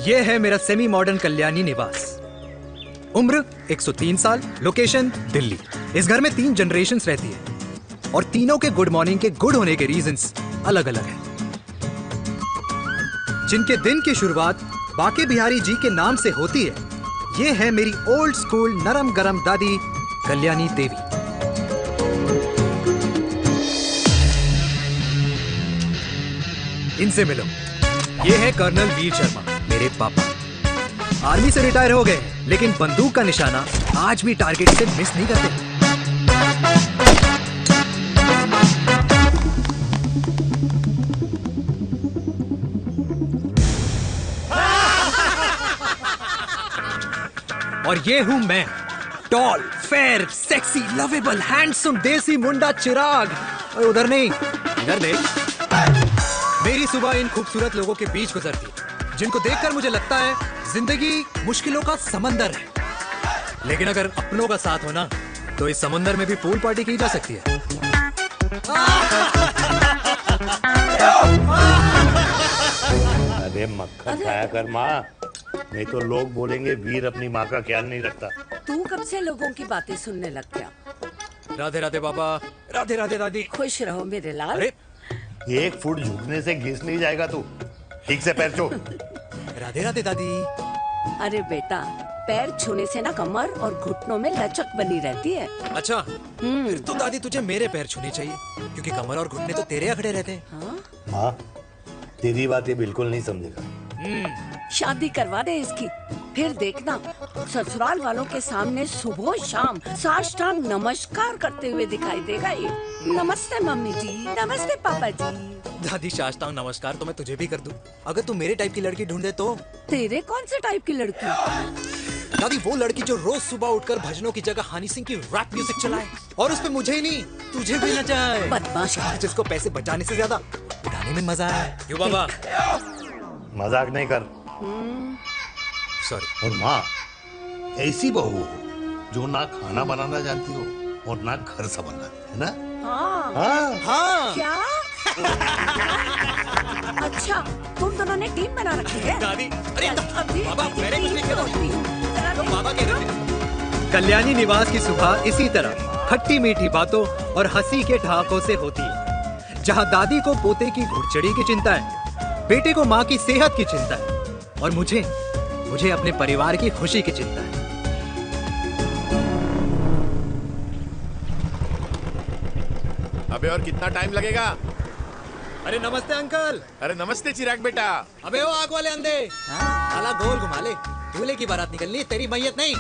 ये है मेरा सेमी मॉडर्न कल्याणी निवास। उम्र 103 साल, लोकेशन दिल्ली। इस घर में 3 जनरेशंस रहती है और तीनों के गुड मॉर्निंग के गुड होने के रीजंस अलग अलग हैं। जिनके दिन की शुरुआत बाके बिहारी जी के नाम से होती है, ये है मेरी ओल्ड स्कूल नरम गरम दादी कल्याणी देवी। इनसे मिलो, ये है कर्नल वीर शर्मा, मेरे पापा। आर्मी से रिटायर हो गए लेकिन बंदूक का निशाना आज भी टारगेट से मिस नहीं करते। और ये हूं मैं, tall, fair, sexy, lovable, handsome, देसी मुंडा चिराग। और उधर नहीं, इधर देख। मेरी सुबह इन खूबसूरत लोगों के बीच गुजरती है जिनको देखकर मुझे लगता है जिंदगी मुश्किलों का समंदर है, लेकिन अगर अपनों का साथ हो ना तो इस समंदर में भी पूल पार्टी की जा सकती है। अरे मक्खन खाया कर माँ, नहीं तो लोग बोलेंगे वीर अपनी माँ का ख्याल नहीं रखता। तू कब से लोगों की बातें सुनने लग गया? राधे राधे बाबा, राधे राधे दादी। खुश रहो मेरे लाल। अरे 1 फुट झुकने से घिस नहीं जाएगा तू, ठीक से पैर छू। राधे राधे दादी। अरे बेटा, पैर छूने से ना कमर और घुटनों में लचक बनी रहती है। अच्छा, फिर तो दादी तुझे मेरे पैर छूने चाहिए, क्योंकि कमर और घुटने तो तेरे अखड़े रहते हैं। हाँ? माँ, तेरी बात ये बिल्कुल नहीं समझेगा। शादी करवा दे इसकी, फिर देखना ससुराल वालों के सामने सुबह शाम साष्टांग नमस्कार करते हुए दिखाई देगा ये। नमस्ते मम्मी जी, नमस्ते पापा जी। दादी साष्टांग नमस्कार तो मैं तुझे भी कर दूं, अगर तू मेरे टाइप की लड़की ढूंढे तो। तेरे कौन से टाइप की लड़की? दादी वो लड़की जो रोज सुबह उठकर भजनों की जगह हनी सिंह की रैप म्यूजिक चलाए और उस पे मुझे ही नहीं तुझे भी नचाए। बदमाश, जिसको पैसे बचाने से ज्यादा उड़ाने में मजा है। क्यों बाबा? मजाक नहीं कर। सॉरी। और माँ, ऐसी बहू हो जो ना खाना बनाना जानती हो और ना घर संभालना, है ना? हाँ। हाँ हाँ क्या? अच्छा, तुम दोनों ने टीम बना रखी है? दादी, अरे अभी बाबा, मैंने कुछ नहीं किया। किया। बाबा कह रहे थे। कल्याणी निवास की सुबह इसी तरह खट्टी मीठी बातों और हंसी के ठहाकों से होती है, जहाँ दादी को पोते की घुड़चड़ी की चिंता है, बेटे को माँ की सेहत की चिंता है और मुझे अपने परिवार की खुशी की चिंता है। अबे और कितना टाइम लगेगा? अरे नमस्ते अंकल। अरे नमस्ते चिराग बेटा। अबे वो आग वाले अंधे, साला गोल घुमा ले, दूल्हे की बारात निकलनी है, तेरी मैयत नहीं।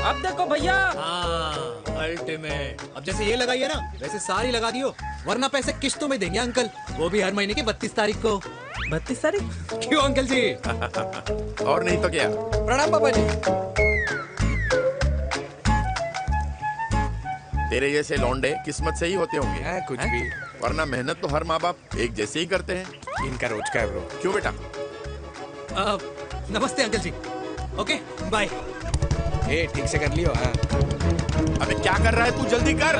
अब देखो भैया। हाँ, अल्टीमेट। अब जैसे ये लगाई है ना, वैसे सारी लगा दियो, वरना पैसे किश्तों में देंगे अंकल, वो भी हर महीने की 32 तारीख को। 32 तारीख? क्यों अंकल जी? और नहीं तो क्या। प्रणाम पापा जी। तेरे जैसे लौंडे किस्मत से ही होते होंगे। कुछ भी, वरना मेहनत तो हर माँ बाप एक जैसे ही करते हैं। इनका रोज का है ब्रो। क्यों बेटा? नमस्ते अंकल जी। Okay bye. ए ठीक से कर लियो। हाँ अबे क्या कर रहा है तू, जल्दी कर।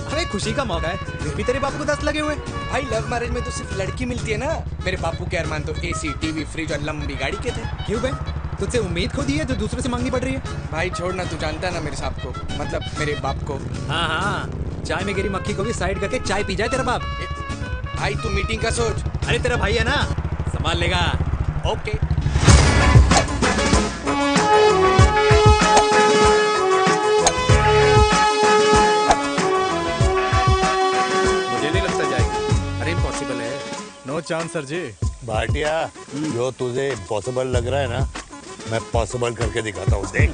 अरे खुशी का मौका है, फिर भी तेरे बापू को 10 लगे हुए। भाई लव मैरिज में तो सिर्फ लड़की मिलती है ना। मेरे बापू के अरमान तो एसी, टीवी, फ्रिज और लंबी गाड़ी के थे। क्यों बे, तुझसे उम्मीद खो दी है जो दूसरे से मांगनी पड़ रही है? भाई छोड़ना, तू जानता है ना मेरे साहब को, मतलब मेरे बाप को। हाँ हाँ, चाय में गिरी मक्खी को भी साइड करके चाय पी जाए तेरा बाप। भाई तू मीटिंग का सोच। अरे तेरा भाई है ना, संभाल लेगा। ओके। मुझे नहीं लगता जाएगी। अरे इम्पॉसिबल है। नो चांस सर जी। भाटिया, जो तुझे इम्पॉसिबल लग रहा है ना, मैं पॉसिबल करके दिखाता हूँ, देख।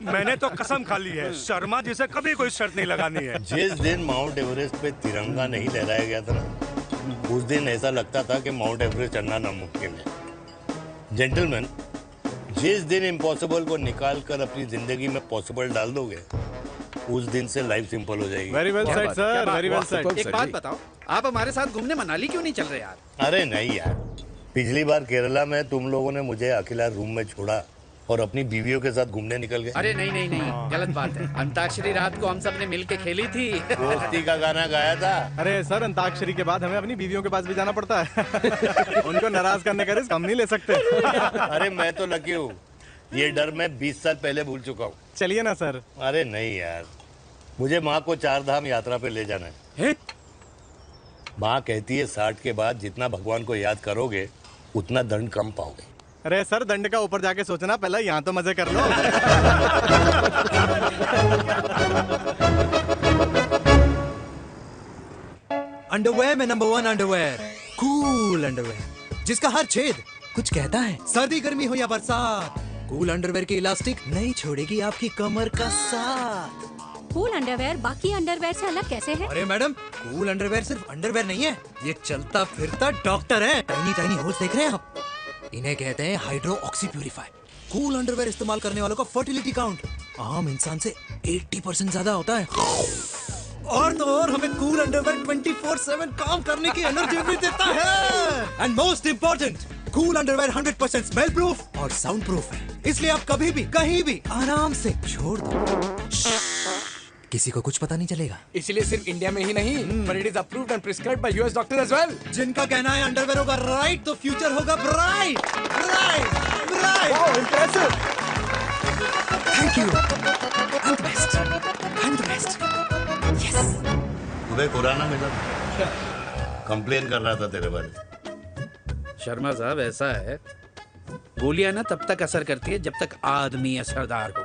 मैंने तो कसम खा ली है, शर्मा जी से कभी कोई शर्त नहीं लगानी है। जिस दिन माउंट एवरेस्ट पे तिरंगा नहीं लहराया गया था ना, उस दिन ऐसा लगता था कि माउंट एवरेस्ट चढ़ना नामुमकिन है। जेंटलमैन, जिस दिन इम्पॉसिबल को निकाल कर अपनी जिंदगी में पॉसिबल डाल दोगे, उस दिन से लाइफ सिंपल हो जाएगी। Very well said sir, very well said. एक बात बताओ, आप हमारे साथ घूमने मनाली क्यों नहीं चल रहे यार? अरे नहीं यार, पिछली बार केरला में तुम लोगों ने मुझे अकेला रूम में छोड़ा और अपनी बीवियों के साथ घूमने निकल गए। अरे नहीं नहीं नहीं, गलत बात है। अंताक्षरी रात को हम सब ने मिलके खेली थी। दोस्ती का गाना गाया था। अरे सर, अंताक्षरी के बाद हमें अपनी बीवियों के पास भी जाना पड़ता है। उनको नाराज करने का रिस्क हम नहीं ले सकते। अरे मैं तो लकी हूँ, ये डर मैं 20 साल पहले भूल चुका हूँ। चलिए ना सर। अरे नहीं यार, मुझे माँ को 4 धाम यात्रा पे ले जाना है। माँ कहती है 60 के बाद जितना भगवान को याद करोगे उतना दंड कम पाओगे। अरे सर, दंड का ऊपर जाके सोचना, पहले यहाँ तो मजे कर लो। अंडरवेयर में नंबर 1 अंडरवेयर, कूल अंडरवेयर, जिसका हर छेद कुछ कहता है। सर्दी गर्मी हो या बरसात, कूल अंडरवेयर की इलास्टिक नहीं छोड़ेगी आपकी कमर का साथ। कूल अंडरवेयर बाकी अंडरवेयर से अलग कैसे है? अरे मैडम, कूल अंडरवेयर सिर्फ अंडरवेयर नहीं है, ये चलता फिरता डॉक्टर है। टाइनी टाइनी होल्स देख रहे हैं आप? इन्हें कहते हैं hydro oxy purifier. Cool underwear इस्तेमाल करने वालों का फर्टिलिटी काउंट आम इंसान से 80% ज्यादा होता है। और तो और हमें कूल अंडरवेयर 24/7 काम करने की एनर्जी भी देता है। And most important, cool underwear 100% smell proof और साउंड प्रूफ है, इसलिए आप कभी भी कहीं भी आराम से छोड़ दो, किसी को कुछ पता नहीं चलेगा। इसलिए सिर्फ इंडिया में ही नहीं, but it is approved and prescribed by US doctor as well। जिनका कहना है अंडरवेयर होगा राइट तो फ्यूचर होगा bright, bright, bright. Oh, impressive. Thank you. I'm the best. I'm the best. Yes. तुम्हें खुराना मिला, कंप्लेन कर रहा था तेरे बारे। शर्मा साहब, ऐसा है, गोलियां ना तब तक असर करती है जब तक आदमी असरदार हो।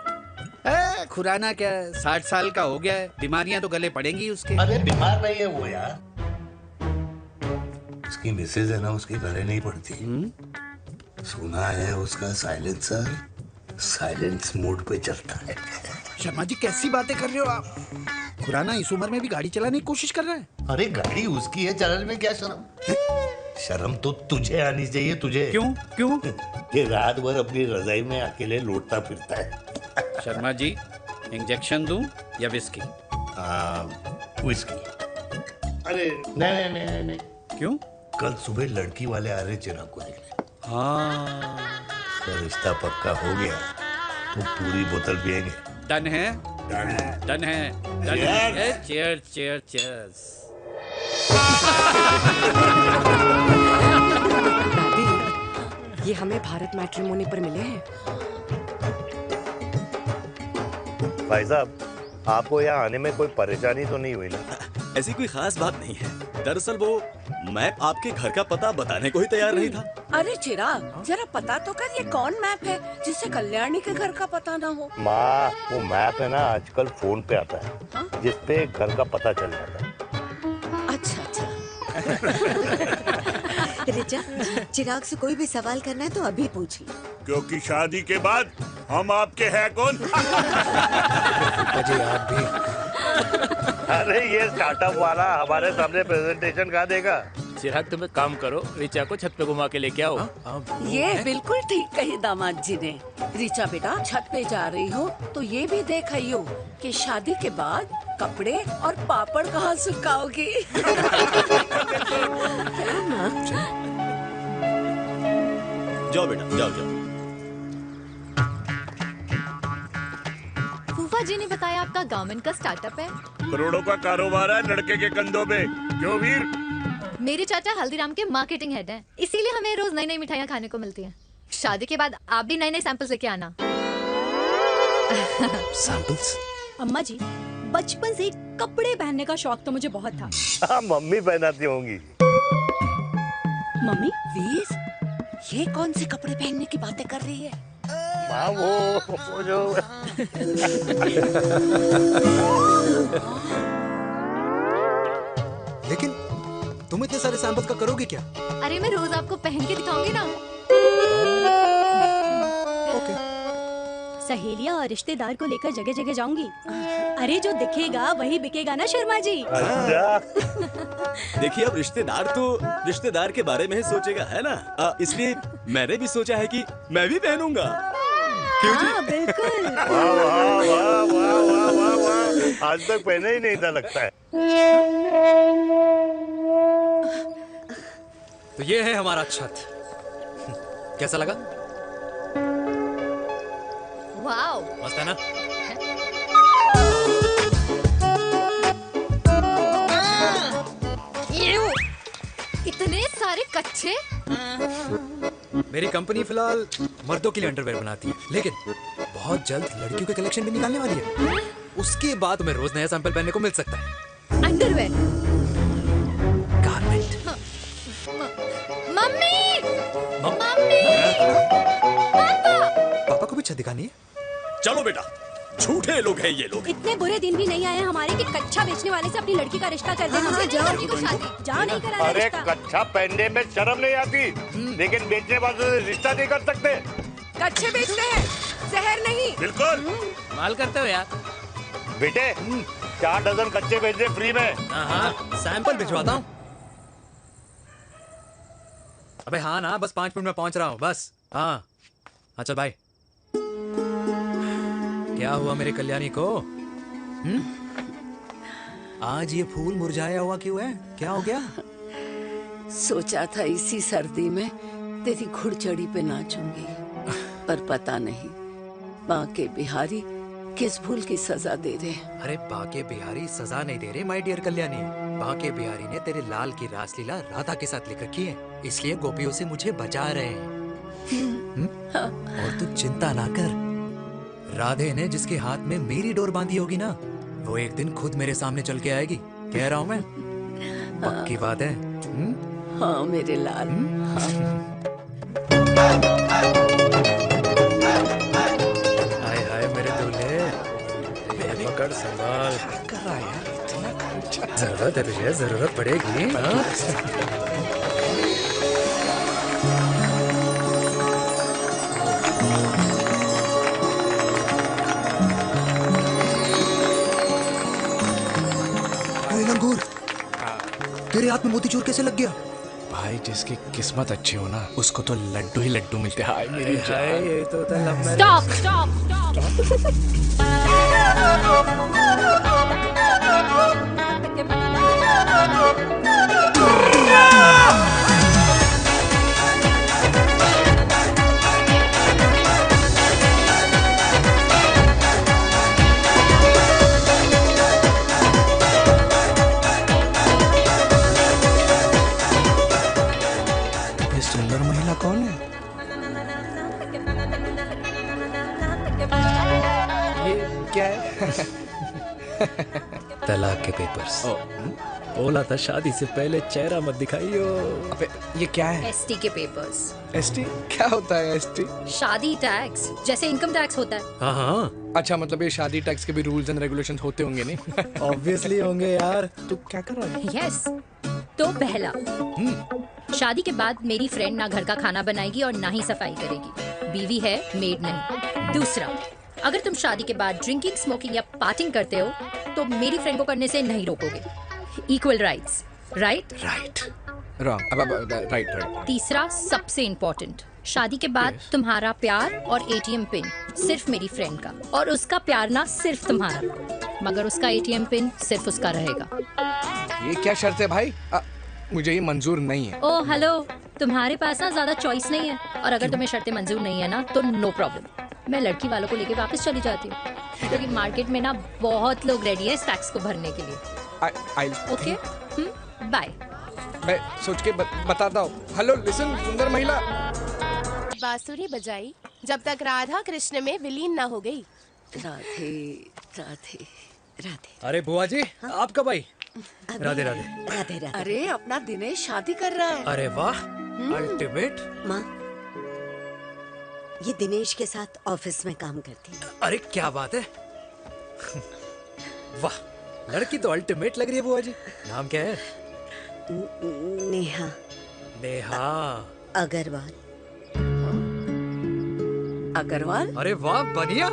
खुराना क्या, 60 साल का हो गया है, बीमारियां तो गले पड़ेंगी उसके। अरे बीमार नहीं है वो यार, उसकी मिसेज है ना, उसके गले नहीं पड़ती। सुना है उसका साइलेंसर साइलेंस मोड पे चलता है। शर्मा जी, कैसी बातें कर रहे हो आप? खुराना इस उम्र में भी गाड़ी चलाने की कोशिश कर रहा है। अरे गाड़ी उसकी है, चलाने में क्या शर्म? शर्म तो तुझे आनी चाहिए, तुझे। क्यों क्यों? ये रात भर अपनी रजाई में अकेले लौटता फिरता है। शर्मा जी, इंजेक्शन दूं या विस्की? विस्की। अरे नहीं नहीं नहीं नहीं। क्यों? कल सुबह लड़की वाले आ रहे चिराग को देखने। हाँ, तो रिश्ता पक्का हो गया तो पूरी बोतल पिएंगे। डन है, डन है, डन है, डन है। Chair chair chairs. ये हमें भारत मैट्रिमोनी पर मिले हैं। भाई साहब, आपको यहाँ आने में कोई परेशानी तो नहीं हुई ना? ऐसी कोई खास बात नहीं है। दरअसल वो मैप आपके घर का पता बताने को ही तैयार नहीं था। अरे चिराग, जरा पता तो कर, ये कौन मैप है जिससे कल्याणी के घर का पता ना हो? माँ, वो मैप है ना आजकल फोन पे आता है, जिसपे घर का पता चल जाता है। अच्छा अच्छा। रिचा, चिराग से कोई भी सवाल करना है तो अभी पूछिए, क्योंकि शादी के बाद हम आपके हैं कौन? अजय आप भी। अरे ये स्टार्टअप वाला हमारे सामने प्रेजेंटेशन कहाँ देगा? चिराग, तुम एक काम करो, रिचा को छत पे घुमा के लेके आओ। ये बिल्कुल ठीक कही दामाद जी ने। रिचा बेटा, छत पे जा रही हो तो ये भी देख आइयो कि शादी के बाद कपड़े और पापड़ कहाँ सुखाओगी। जाओ बेटा, जाओ जाओ। फूफा जी ने बताया आपका गवर्नमेंट का स्टार्टअप है। करोड़ों का कारोबार है लड़के के कंधों पे। क्यों वीर? मेरे चाचा हल्दीराम के मार्केटिंग हेड हैं, इसीलिए हमें रोज नई नई मिठाइयाँ खाने को मिलती हैं। शादी के बाद आप भी नए नए सैंपल्स लेके आना। सैंपल्स? अम्मा जी, बचपन से ही कपड़े पहनने का शौक तो मुझे बहुत था। हाँ, मम्मी पहनाती होंगी। मम्मी? वीर, ये कौन से कपड़े पहनने की बातें कर रही है? माँ, वो जो लेकिन तुम इतने सारे सैंपल्स का करोगे क्या? अरे मैं रोज आपको पहन के दिखाऊंगी ना। ओके। सहेलियां और रिश्तेदार को लेकर जगह जगह जाऊंगी। अरे जो दिखेगा वही बिकेगा ना शर्मा जी। देखिए, अब रिश्तेदार तो रिश्तेदार के बारे में ही सोचेगा, है ना? इसलिए मैंने भी सोचा है कि मैं भी पहनूंगा। क्यों जी? हाँ, बिल्कुल। वाह वाह वाह वाह वाह वाह। आज तक पहने ही नहीं था लगता है। तो ये है हमारा छत। कैसा लगा? वाओ, मस्त है ना? इतने सारे कच्चे। मेरी कंपनी फिलहाल मर्दों के लिए अंडरवेयर बनाती है, लेकिन बहुत जल्द लड़कियों के कलेक्शन भी निकालने वाली है। उसके बाद तुम्हें रोज नया सैंपल पहनने को मिल सकता है। अंडरवेयर? गारमेंट। मम्मी, मम्मी, पापा। पापा को भी छत दिखानी है? चलो बेटा, झूठे लोग हैं ये लोग। इतने बुरे दिन भी नहीं आए हमारे कि कच्चा बेचने वाले से अपनी लड़की का रिश्ता कर देना। जाओ नहीं करा अरे रिश्ता। कच्चा पहनने में शर्म नहीं आती, लेकिन बेचने वालों से रिश्ता नहीं कर सकते। कच्चे बेचते हैं, जहर नहीं। बिल्कुल माल करते हो यार। बेटे 4 डजन कच्चे भेज दे फ्री में। सैंपल भिजवाता हूँ। अबे हाँ ना, बस 5 मिनट में पहुंच रहा हूँ बस। हाँ चल भाई। क्या हुआ मेरे कल्याणी को? आज ये फूल मुरझाया हुआ क्यों है? क्या हो गया? सोचा था इसी सर्दी में तेरी घुड़चड़ी पे नाचूंगी, पर पता नहीं बाके बिहारी किस भूल की सजा दे रहे। अरे बाके बिहारी सजा नहीं दे रहे माय डियर कल्याणी। बाके बिहारी ने तेरे लाल की रासलीला राधा के साथ लिख रखी है, इसलिए गोपियों से मुझे बचा रहे हैं। और तू चिंता ना कर, राधे ने जिसके हाथ में मेरी डोर बांधी होगी ना, वो एक दिन खुद मेरे सामने चल के आएगी। कह रहा हूँ मैं, पक्की बात है। हाँ मेरे लाल। हाय हाय मेरे दूल्हे, मेरे पकड़ संभाल। कर रहा है यार, इतना खर्चा। जरूरत है तुझे, जरूरत पड़ेगी। तेरे हाथ में मोतीचूर कैसे लग गया? भाई जिसकी किस्मत अच्छी हो ना, उसको तो लड्डू ही लड्डू मिलते हैं। हाय मेरी जान, ये तो स्टॉप स्टॉप ये सुंदर महिला कौन है? ये क्या है? तलाक के पेपर्स। बोला था शादी से पहले चेहरा मत दिखाइयो। अबे ये क्या है? एसटी के पेपर्स। एसटी क्या होता है? एसटी शादी टैक्स, जैसे इनकम टैक्स होता है। हाँ अच्छा, मतलब ये शादी टैक्स के भी रूल्स एंड रेगुलेशंस होते होंगे नहीं? ऑब्वियसली होंगे यार। तू क्या कर रहा है? यस। तो पहला, शादी के बाद मेरी फ्रेंड ना घर का खाना बनाएगी और ना ही सफाई करेगी, बीवी है, मेड नहीं। दूसरा, अगर तुम शादी के बाद ड्रिंकिंग, स्मोकिंग या पार्टिंग करते हो तो मेरी फ्रेंड को करने से नहीं रोकोगे। Equal rights, right? Right. Wrong. Right. तीसरा, सबसे इम्पोर्टेंट, शादी के बाद तुम्हारा प्यार और एटीएम पिन सिर्फ मेरी फ्रेंड का, और उसका प्यार ना सिर्फ तुम्हारा, मगर उसका एटीएम पिन सिर्फ उसका रहेगा। ये क्या शर्त है भाई? मुझे ये मंजूर नहीं है। ओ हेलो, तुम्हारे पास ना ज्यादा चॉइस नहीं है, और अगर तुम्हें शर्तें मंजूर नहीं है ना तो नो प्रॉब्लम, मैं लड़की वालों को लेके वापस चली जाती हूँ, क्योंकि मार्केट में ना बहुत लोग रेडी है इस टैक्स को भरने के लिए। Okay, bye. मैं सोच के बताता हूँ। हेलो लिसन, सुंदर महिला। बांसुरी बजाई जब तक राधा कृष्ण में विलीन ना हो गई। राधे राधे राधे। अरे बुआ जी, आप कब आई? राधे राधे। राधे राधे। अरे अपना दिनेश शादी कर रहा है। अरे वाह, अल्टीमेट। माँ, ये दिनेश के साथ ऑफिस में काम करती है। अरे क्या बात है। वाह, लड़की तो अल्टीमेट लग रही है बुआ जी। नाम क्या है? नेहा। नेहा अग्रवाल। अग्रवाल? अरे वाह, बढ़िया।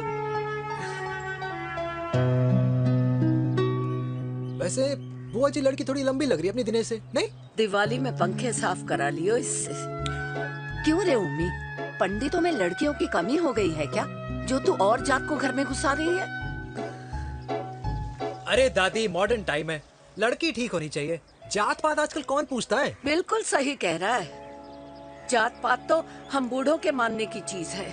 वैसे बुआ जी लड़की थोड़ी लंबी लग रही है अपनी दिनेश से, नहीं? दिवाली में पंखे साफ करा लियो इससे। क्यों रे उम्मी, पंडितों में लड़कियों की कमी हो गई है क्या, जो तू और जात को घर में घुसा रही है? अरे दादी, मॉडर्न टाइम है, लड़की ठीक होनी चाहिए। जात पात आजकल कौन पूछता है? बिल्कुल सही कह रहा है। जात पात तो हम बूढ़ों के मानने की चीज है,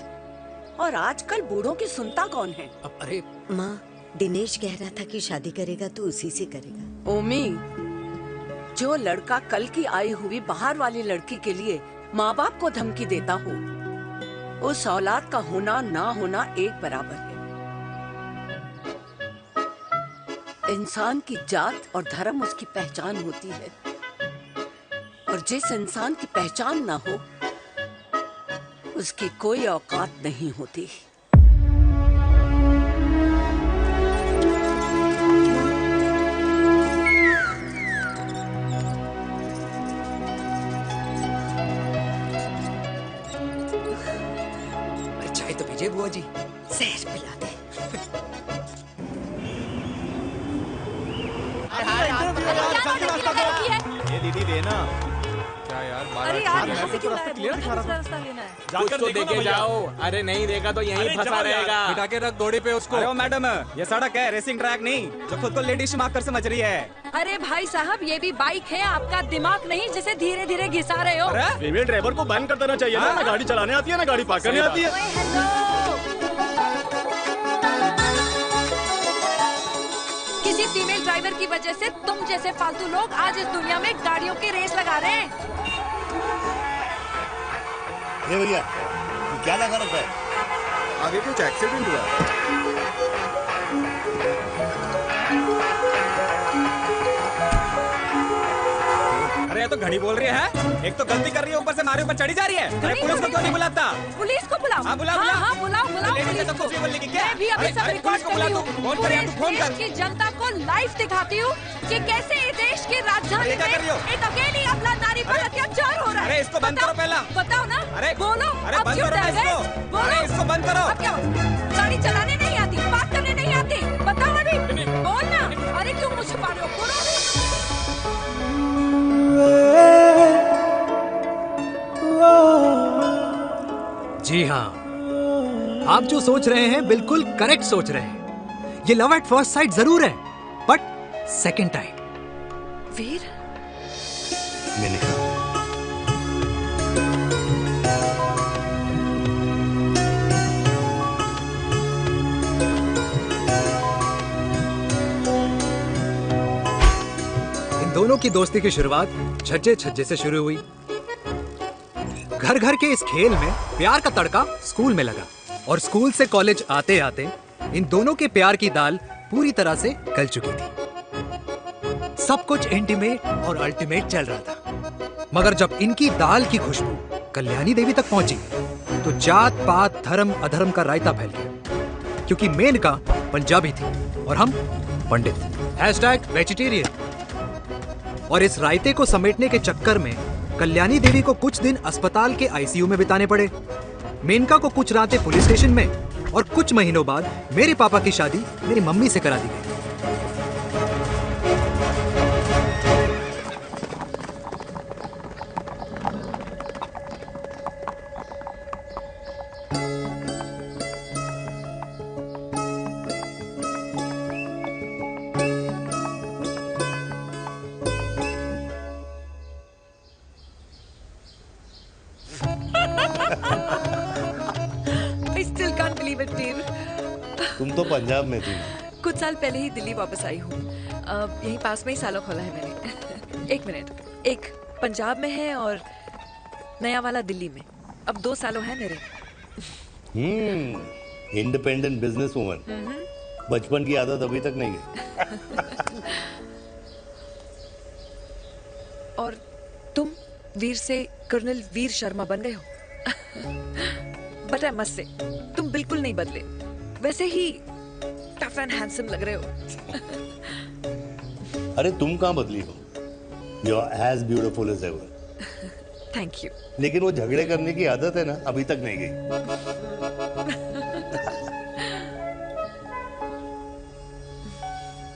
और आजकल बूढ़ों की सुनता कौन है? अरे माँ, दिनेश कह रहा था कि शादी करेगा तो उसी से करेगा। ओमी, जो लड़का कल की आई हुई बाहर वाली लड़की के लिए माँ बाप को धमकी देता हो, उस औलाद का होना ना होना एक बराबर है। इंसान की जात और धर्म उसकी पहचान होती है, और जिस इंसान की पहचान ना हो उसकी कोई औकात नहीं होती। चाय तो पीजिए बुआ जी। जहर पिला दे। ये दीदी देना। क्या यार, अरे यार, यहाँ से क्यों लाए? बोलो ना दूसरा रास्ता लेना है। कुछ तो देके जाओ। अरे नहीं देगा तो यहीं फंसा रहेगा। बिठा के रख घोड़े पे उसको। अरे मैडम, ये सड़क है, रेसिंग ट्रैक नहीं जो खुद को लेडी शिमाक कर समझ रही है। अरे भाई साहब, ये भी बाइक है, आपका दिमाग नहीं जिसे धीरे धीरे घिसा रहे हो। फीमेल ड्राइवर को बैन कर देना चाहिए ना गाड़ी चलाने आती है ना गाड़ी पार्क करने आती है। किसी फीमेल ड्राइवर की वजह से तुम जैसे फालतू लोग आज इस दुनिया में गाड़ियों की रेस लगा रहे हैं। ये भैया, ये क्या लगा रखा है? आगे कुछ एक्सीडेंट हुआ। अरे ये तो घड़ी बोल रही है। एक तो गलती कर रही है, ऊपर से हमारे ऊपर चढ़ी जा रही है। अरे पुलिस को क्यों नहीं बुलाता? पुलिस को बुलाओ। हाँ, बुलाओ, हाँ, बुलाओ पुलिस को। कुछ भी बोलने की क्या? मैं भी अभी सब रिकॉर्ड कर रही हूँ। फोन कर, तू फोन कर। देश की जनता को लाइव दिखाती हूँ कि कैसे इस देश की राजधानी में एक अकेली अबला नारी पर अत्याचार हो रहा है। अरे इसको बंद करो पहला। बताओ ना। अरे बोलो। अरे बंद करो ना इसको। बोलो, इसको बंद करो। अब क्या? गाड़ी चलाने नहीं आती, बात करने नहीं आती, बताओ अभी। बोल ना। अरे क्यों मुझे छुपा रहे हो? बोलो। जी हाँ, आप जो सोच रहे हैं बिल्कुल करेक्ट सोच रहे हैं। ये लव एट फर्स्ट साइट जरूर है, बट सेकंड टाइम। वीर, मैंने इन दोनों की दोस्ती की शुरुआत छज्जे छज्जे से शुरू हुई। घर घर के इस खेल में प्यार का तड़का स्कूल में लगा, और स्कूल से कॉलेज आते आते इन दोनों के प्यार की दाल पूरी तरह से गल चुकी थी। सब कुछ इंटीमेट और अल्टीमेट चल रहा था, मगर जब इनकी दाल की खुशबू कल्याणी देवी तक पहुंची तो जात पात धर्म अधर्म का रायता फैल गया, क्योंकि मेनका पंजाबी थी और हम पंडित। #वेजिटेरियन। और इस रायते को समेटने के चक्कर में कल्याणी देवी को कुछ दिन अस्पताल के आईसीयू में बिताने पड़े। मेनका को कुछ रातें पुलिस स्टेशन में, और कुछ महीनों बाद मेरे पापा की शादी मेरी मम्मी से करा दी गई। तुम तो पंजाब में थी। कुछ साल पहले ही दिल्ली वापस आई हूँ। यहीं पास में ही सालों खोला है मैंने। एक मिनट, एक पंजाब में है और नया वाला दिल्ली में। अब 2 सालों है मेरे। Independent business woman. बचपन की आदत अभी तक नहीं गई। और तुम वीर से कर्नल वीर शर्मा बन गए हो। बट आई मस्ट से, तुम बिल्कुल नहीं बदले, वैसे ही टफ एंड हैंडसम लग रहे हो। अरे तुम कहाँ बदली हो? You are as beautiful as ever. Thank you. लेकिन वो झगड़े करने की आदत है ना, अभी तक नहीं गई।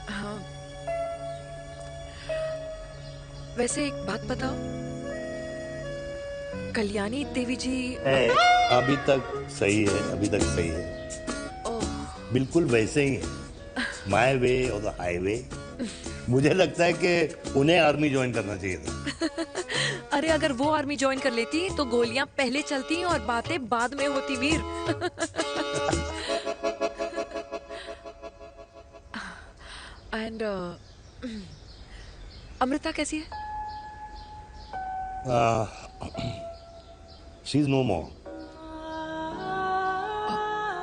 हाँ। वैसे एक बात बताओ, कल्याणी देवी जी अभी तक सही है, अभी तक सही है, बिल्कुल वैसे ही है माय वे और द हाईवे। मुझे लगता है कि उन्हें आर्मी ज्वाइन करना चाहिए था। अरे अगर वो आर्मी ज्वाइन कर लेती तो गोलियां पहले चलती और बातें बाद में होती वीर। एंड अमृता कैसी है? She is no more.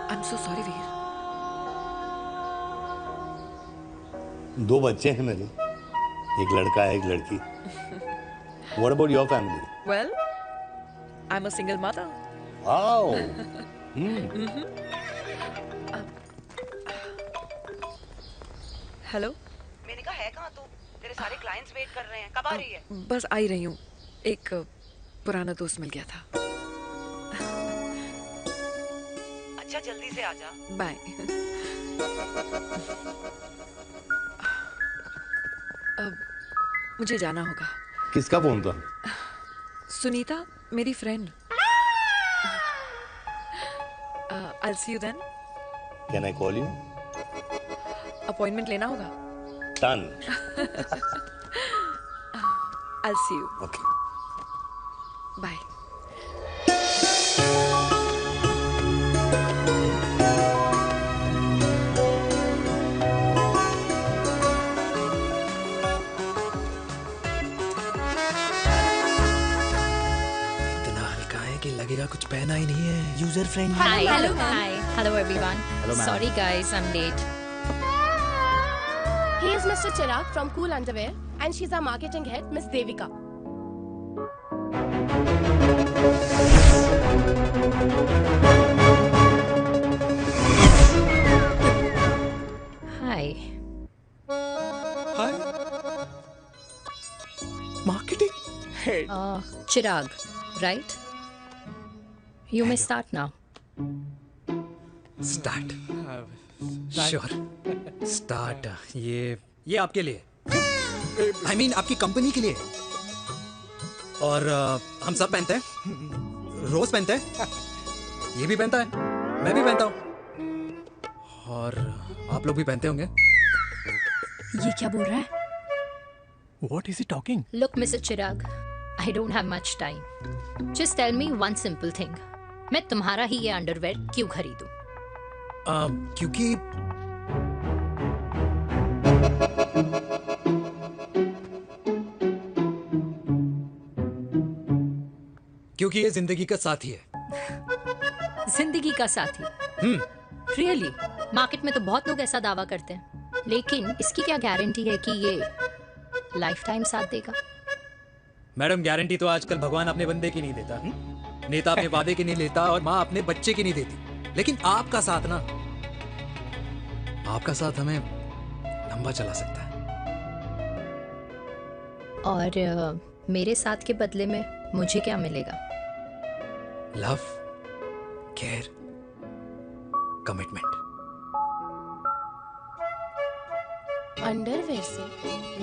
I am so sorry Veer. 2 बच्चे हैं मेरे, एक लड़का है एक लड़की। What about your family? Well, I'm a single mother. Wow. Hello. मैंने कहा है कहाँ तू? तेरे सारे क्लाइंट्स वेट कर रहे हैं, कब आ रही है? बस आ ही रही हूँ, एक पुराना दोस्त मिल गया था। अच्छा जल्दी से आ जा। बाय। अब मुझे जाना होगा। किसका फोन था? सुनीता, मेरी friend. I'll see you then. Can I call you? Appointment लेना होगा। Done. I'll see you. Okay. Bye. लगेगा कुछ पहना ही नहीं है। User friendly. Hello everyone. Hello, ma'am. Sorry guys, I'm late. He is Mr. Chirag from Cool Underwear and she's our marketing head, Miss Devika. Hi. Hi. Marketing head. Chirag, right? You may start now. Start. Sure. Start. ये आपके लिए। I mean आपकी company के लिए। और हम सब पहनते हैं। रोज पहनते हैं। ये भी पहनता है। मैं भी पहनता हूँ। और आप लोग भी पहनते होंगे। ये क्या बोल रहा है? What is he talking? Look, Mr. Chirag, I don't have much time. Just tell me one simple thing. मैं तुम्हारा ही ये अंडरवेयर क्यों खरीदूं? क्योंकि ये जिंदगी का साथी है। जिंदगी का साथी? Really? मार्केट में तो बहुत लोग ऐसा दावा करते हैं, लेकिन इसकी क्या गारंटी है कि ये लाइफ टाइम साथ देगा? मैडम, गारंटी तो आजकल भगवान अपने बंदे की नहीं देता। नेता अपने वादे की नहीं लेता और माँ अपने बच्चे की नहीं देती। लेकिन आपका साथ ना, आपका साथ हमें लंबा चला सकता है। और मेरे साथ के बदले में मुझे क्या मिलेगा? Love, care, commitment. अंडरवेयर से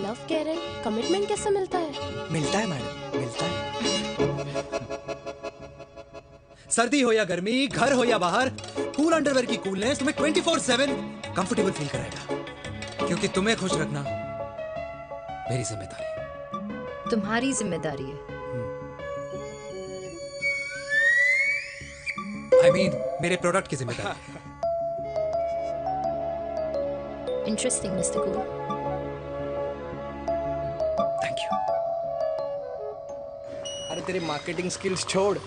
लव, केयर एंड कमिटमेंट कैसे मिलता है? मिलता है मैडम, मिलता है। सर्दी हो या गर्मी, घर हो या बाहर, कूल अंडरवेयर की कूलनेस तुम्हें 24/7 कंफर्टेबल फील कराएगा। क्योंकि तुम्हें खुश रखना मेरी जिम्मेदारी है। तुम्हारी जिम्मेदारी है? I mean, मेरे प्रोडक्ट की जिम्मेदारी है। Interesting, Mr. Cool. Thank you. अरे तेरी मार्केटिंग स्किल्स छोड़,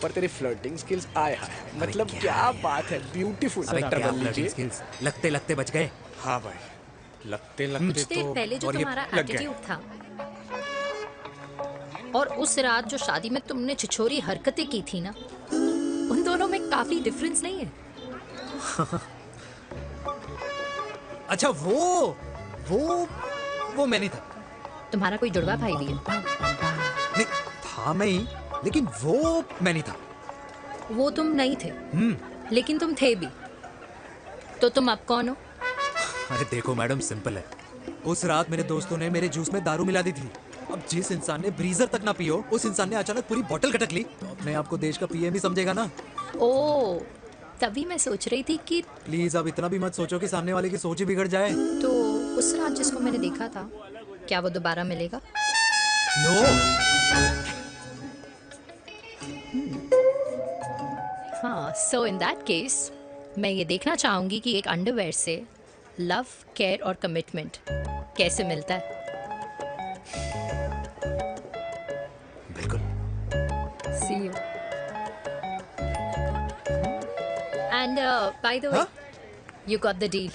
पर तेरी फ्लर्टिंग स्किल्स आए हाय, मतलब क्या बात है, ब्यूटीफुल। स्किल्स लगते लगते बच गए। हाँ भाई, लगते लगते तो पहले जो तुम्हारा एटीट्यूड था और उस रात जो शादी में तुमने छिछोरी हरकतें की थी ना, उन दोनों में काफी डिफरेंस नहीं है? अच्छा वो मैं नहीं था। तुम्हारा कोई जुड़वा भाई भी है? नहीं था मैं ही, लेकिन वो मैं नहीं था। वो तुम नहीं थे, लेकिन तुम थे भी। तो तुम अब कौन हो? अरे देखो मैडम, सिंपल है। उस रात मेरे दोस्तों ने मेरे जूस में दारू मिला दी थी। अब जिस इंसान ने ब्रीजर तक ना पियो, उस इंसान ने अचानक पूरी बोतल खटक ली, तो अपने आप को देश का पीएम ही समझेगा ना। ओ, तभी मैं सोच रही थी कि प्लीज अब इतना भी मत सोचो कि सामने वाले की सोच ही बिगड़ जाए। तो उस रात जिसको मैंने देखा था, क्या वो दोबारा मिलेगा? नो। हाँ, सो इन दैट केस मैं ये देखना चाहूंगी कि एक अंडरवेयर से लव, केयर और कमिटमेंट कैसे मिलता है। बिल्कुल। See you. And by the way, you got the deal.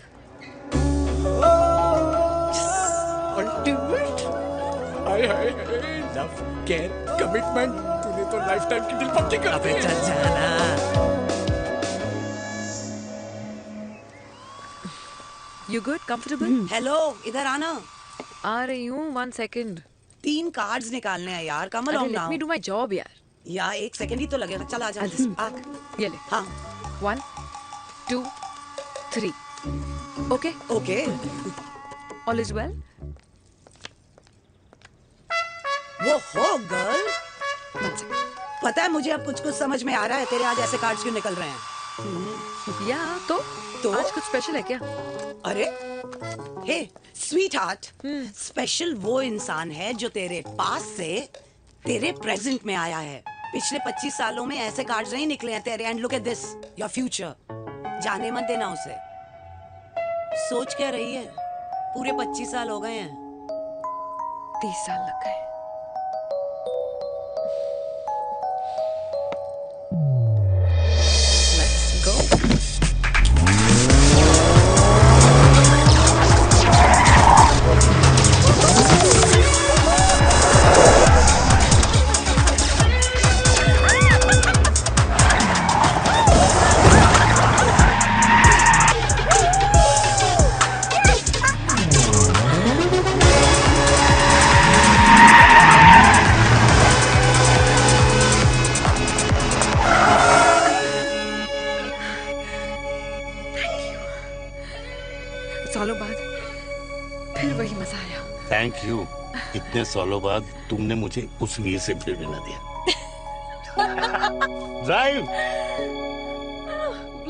Ultimate. Hi hi hi, love, care, commitment, तूने तो लाइफ टाइम की डील पक्की कर दी। चल जाना। You good? Comfortable? हेलो, इधर आना। आ रही हूँ, 1 second. 3 कार्ड्स निकालने हैं यार, कम अरे along let now। me do my job यार। यार 1 सेकंड ही तो लगेगा, चल आजा। आ। ये ले। हाँ। 1, 2, 3. Okay? Okay. All is well? वो हो गर्ल। पता है मुझे अब कुछ कुछ समझ में आ रहा है, तेरे आज ऐसे कार्ड्स क्यों निकल रहे हैं। या तो आज कुछ स्पेशल है क्या? अरे हे स्वीट हार्ट, स्पेशल वो इंसान है जो तेरे पास से तेरे प्रेजेंट में आया है। पिछले 25 सालों में ऐसे कार्ड्स नहीं निकले हैं तेरे। And look at this, your future. जाने मत देना उसे। सोच क्या रही है, पूरे 25 साल हो गए हैं। 30 साल लग गए। Let's go. सालों बाद फिर वही मजा आया। Thank you. इतने सालों बाद तुमने मुझे उस वीर से फिर मिला दिया। ड्राइव।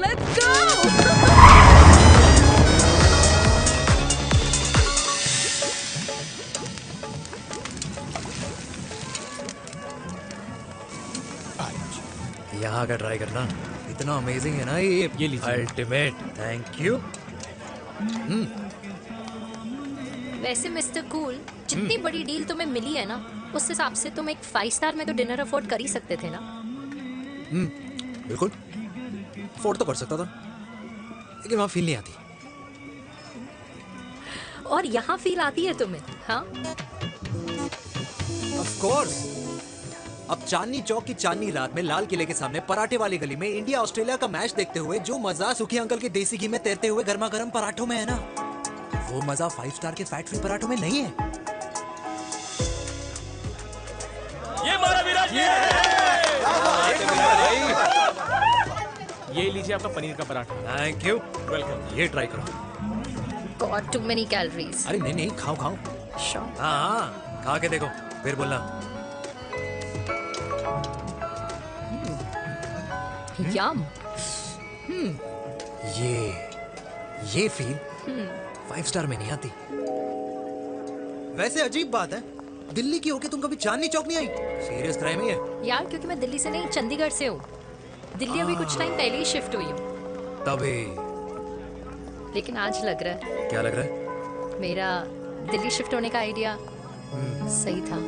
Let's go. यहाँ का ट्राई करना, इतना अमेजिंग है ना ये लीजिए। अल्टीमेट। Thank you. वैसे मिस्टर कूल, जितनी बड़ी डील तुम्हें मिली है ना, उस हिसाब से तुम एक 5 स्टार में तो डिनर अफोर्ड कर ही सकते थे ना। बिल्कुल अफोर्ड तो कर सकता था, लेकिन वहाँ फील नहीं आती। और यहाँ फील आती है तुम्हें? हाँ, ऑफ कोर्स। अब चांदनी चौक की चांदनी रात में लाल किले के सामने पराठे वाली गली में इंडिया ऑस्ट्रेलिया का मैच देखते हुए जो मजा सुखी अंकल के देसी घी में तैरते हुए गर्मा गर्म पराठों में है ना, वो मजा 5 स्टार के फैट फ्री पराठों में नहीं है। ये हमारा विराज। ये लीजिए आपका पनीर का पराठा। Thank you. वेलकम। ये ट्राई करो। God, too many calories. अरे नहीं नहीं, खाओ खाओ। श्योर। हाँ, खा के देखो फिर बोलना। यम। ये फील 5 स्टार में नहीं आती। वैसे अजीब बात है, दिल्ली की होके तुम कभी चांदनी चौक नहीं आई? सीरियस क्राइम ही है यार, क्योंकि मैं दिल्ली से नहीं, चंडीगढ़ से हूँ। दिल्ली अभी कुछ टाइम पहले ही शिफ्ट हुई हूँ। तभी। लेकिन आज लग रहा है, क्या लग रहा है? मेरा दिल्ली शिफ्ट होने का आइडिया सही था।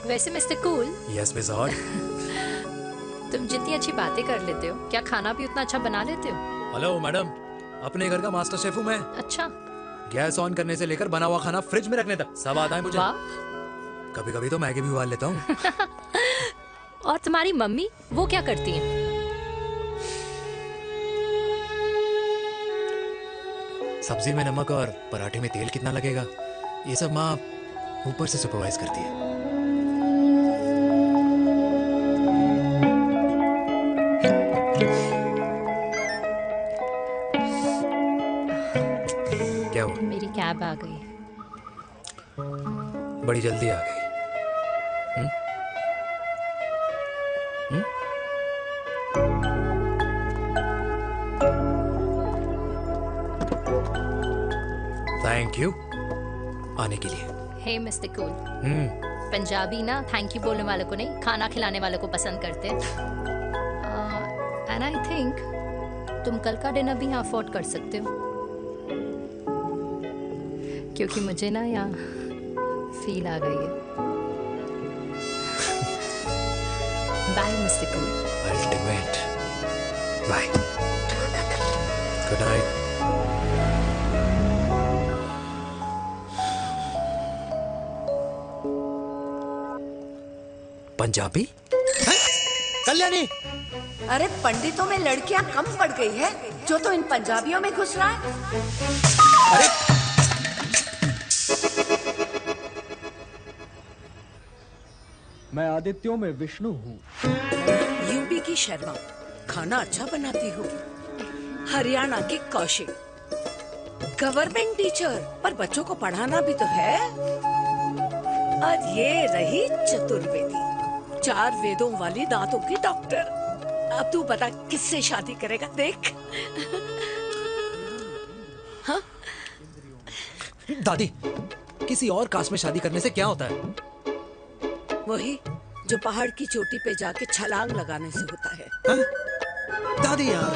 वैसे mister cool. Yes miss hot. तुम जितनी अच्छी बातें कर लेते हो, क्या खाना भी उतना अच्छा बना लेते हो? हेलो मैडम, अपने घर का मास्टर शेफ हूँ मैं। अच्छा। गैस ऑन करने से लेकर बना हुआ खाना फ्रिज में रखने तक सब आता है मुझे। कभी कभी तो मैगी भी उबाल लेता हूँ। और तुम्हारी मम्मी, वो क्या करती है? सब्जी में नमक और पराठे में तेल कितना लगेगा, ये सब माँ ऊपर से सुपरवाइज करती है। क्या हुआ? मेरी कैब आ गई। बड़ी जल्दी आ गई। थैंक यू आने के लिए। हे मिस्टर कूल, पंजाबी ना थैंक यू बोलने वालों को नहीं, खाना खिलाने वालों को पसंद करते हैं। एंड आई थिंक तुम कल का डिनर भी यहाँ अफोर्ड कर सकते हो, क्योंकि मुझे ना यहाँ फील आ गई है। Bye mister cool. Ultimate. Bye. Good night. Punjabi? Kalyani! अरे पंडितों में लड़कियां कम पड़ गई है जो तो इन पंजाबियों में घुस रहा है। अरे मैं आदित्यों में विष्णु हूँ। यूपी की शर्मा, खाना अच्छा बनाती हो। हरियाणा की कौशिक, गवर्नमेंट टीचर, पर बच्चों को पढ़ाना भी तो है। और ये रही चतुर्वेदी, 4 वेदों वाली दांतों की डॉक्टर। अब तू बता किससे शादी करेगा? देख। हाँ? दादी, किसी और कास्ट में शादी करने से क्या होता है? वही जो पहाड़ की चोटी पे जाके छलांग लगाने से होता है। हा? दादी यार,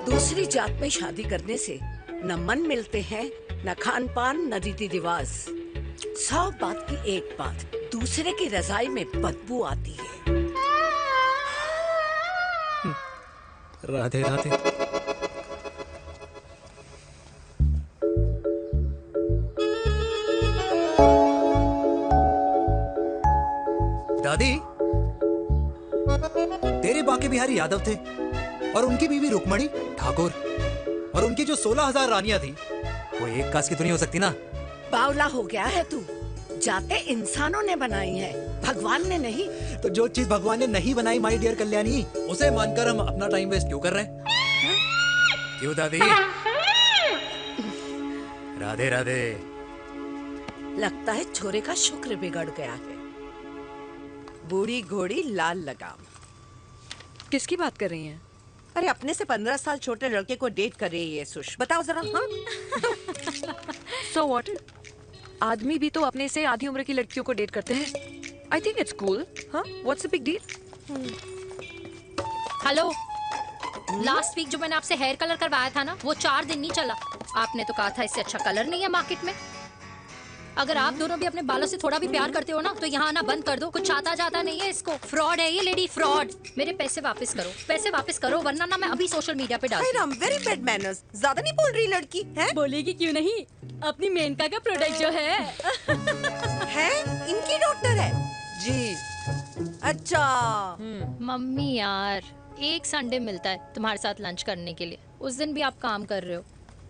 दूसरी जात में शादी करने से न मन मिलते हैं, न खान पान, न रीति रिवाज। 100 बात की एक बात, दूसरे की रजाई में बदबू आती है। राधे राधे। दादी, तेरे बाके बिहारी यादव थे और उनकी बीवी रुक्मणी ठाकुर, और उनकी जो 16,000 रानियां थी वो एक कास्ट की तो नहीं हो सकती ना? बावला हो गया है तू। जाते इंसानों ने बनाई है, भगवान ने नहीं। तो जो चीज भगवान ने नहीं बनाई माय डियर कल्याणी, उसे मानकर हम अपना टाइम वेस्ट क्यों कर रहे हैं? क्यों दादी? राधे राधे। लगता है छोरे का शुक्र बिगड़ गया है। बूढ़ी घोड़ी लाल लगाम। किसकी बात कर रही हैं? अरे अपने से 15 साल छोटे लड़के को डेट कर रही है सुश, बताओ जरा। हाँ? So what? आदमी भी तो अपने से आधी उम्र की लड़कियों को डेट करते हैं। I think it's cool. हाँ? What's the big deal? Hello, last week जो मैंने आपसे हेयर कलर करवाया था ना, वो 4 दिन नहीं चला। आपने तो कहा था इससे अच्छा कलर नहीं है मार्केट में। अगर आप दोनों भी अपने बालों से थोड़ा भी प्यार करते हो ना, तो यहाँ आना बंद कर दो। कुछ आता जाता नहीं है इसको। फ्रॉड है ये लेडी, फ्रॉड। मेरे पैसे वापस करो, पैसे वापस करो, वरना ना मैं अभी सोशल मीडिया पे डालूंगी। Ram, very bad manners. ज्यादा नहीं बोल रही लड़की है? बोलेगी क्यों नहीं? अपनी मेनका का प्रोडक्ट जो है इनकी डॉक्टर है जी। अच्छा मम्मी यार, एक संडे मिलता है तुम्हारे साथ लंच करने के लिए, उस दिन भी आप काम कर रहे हो।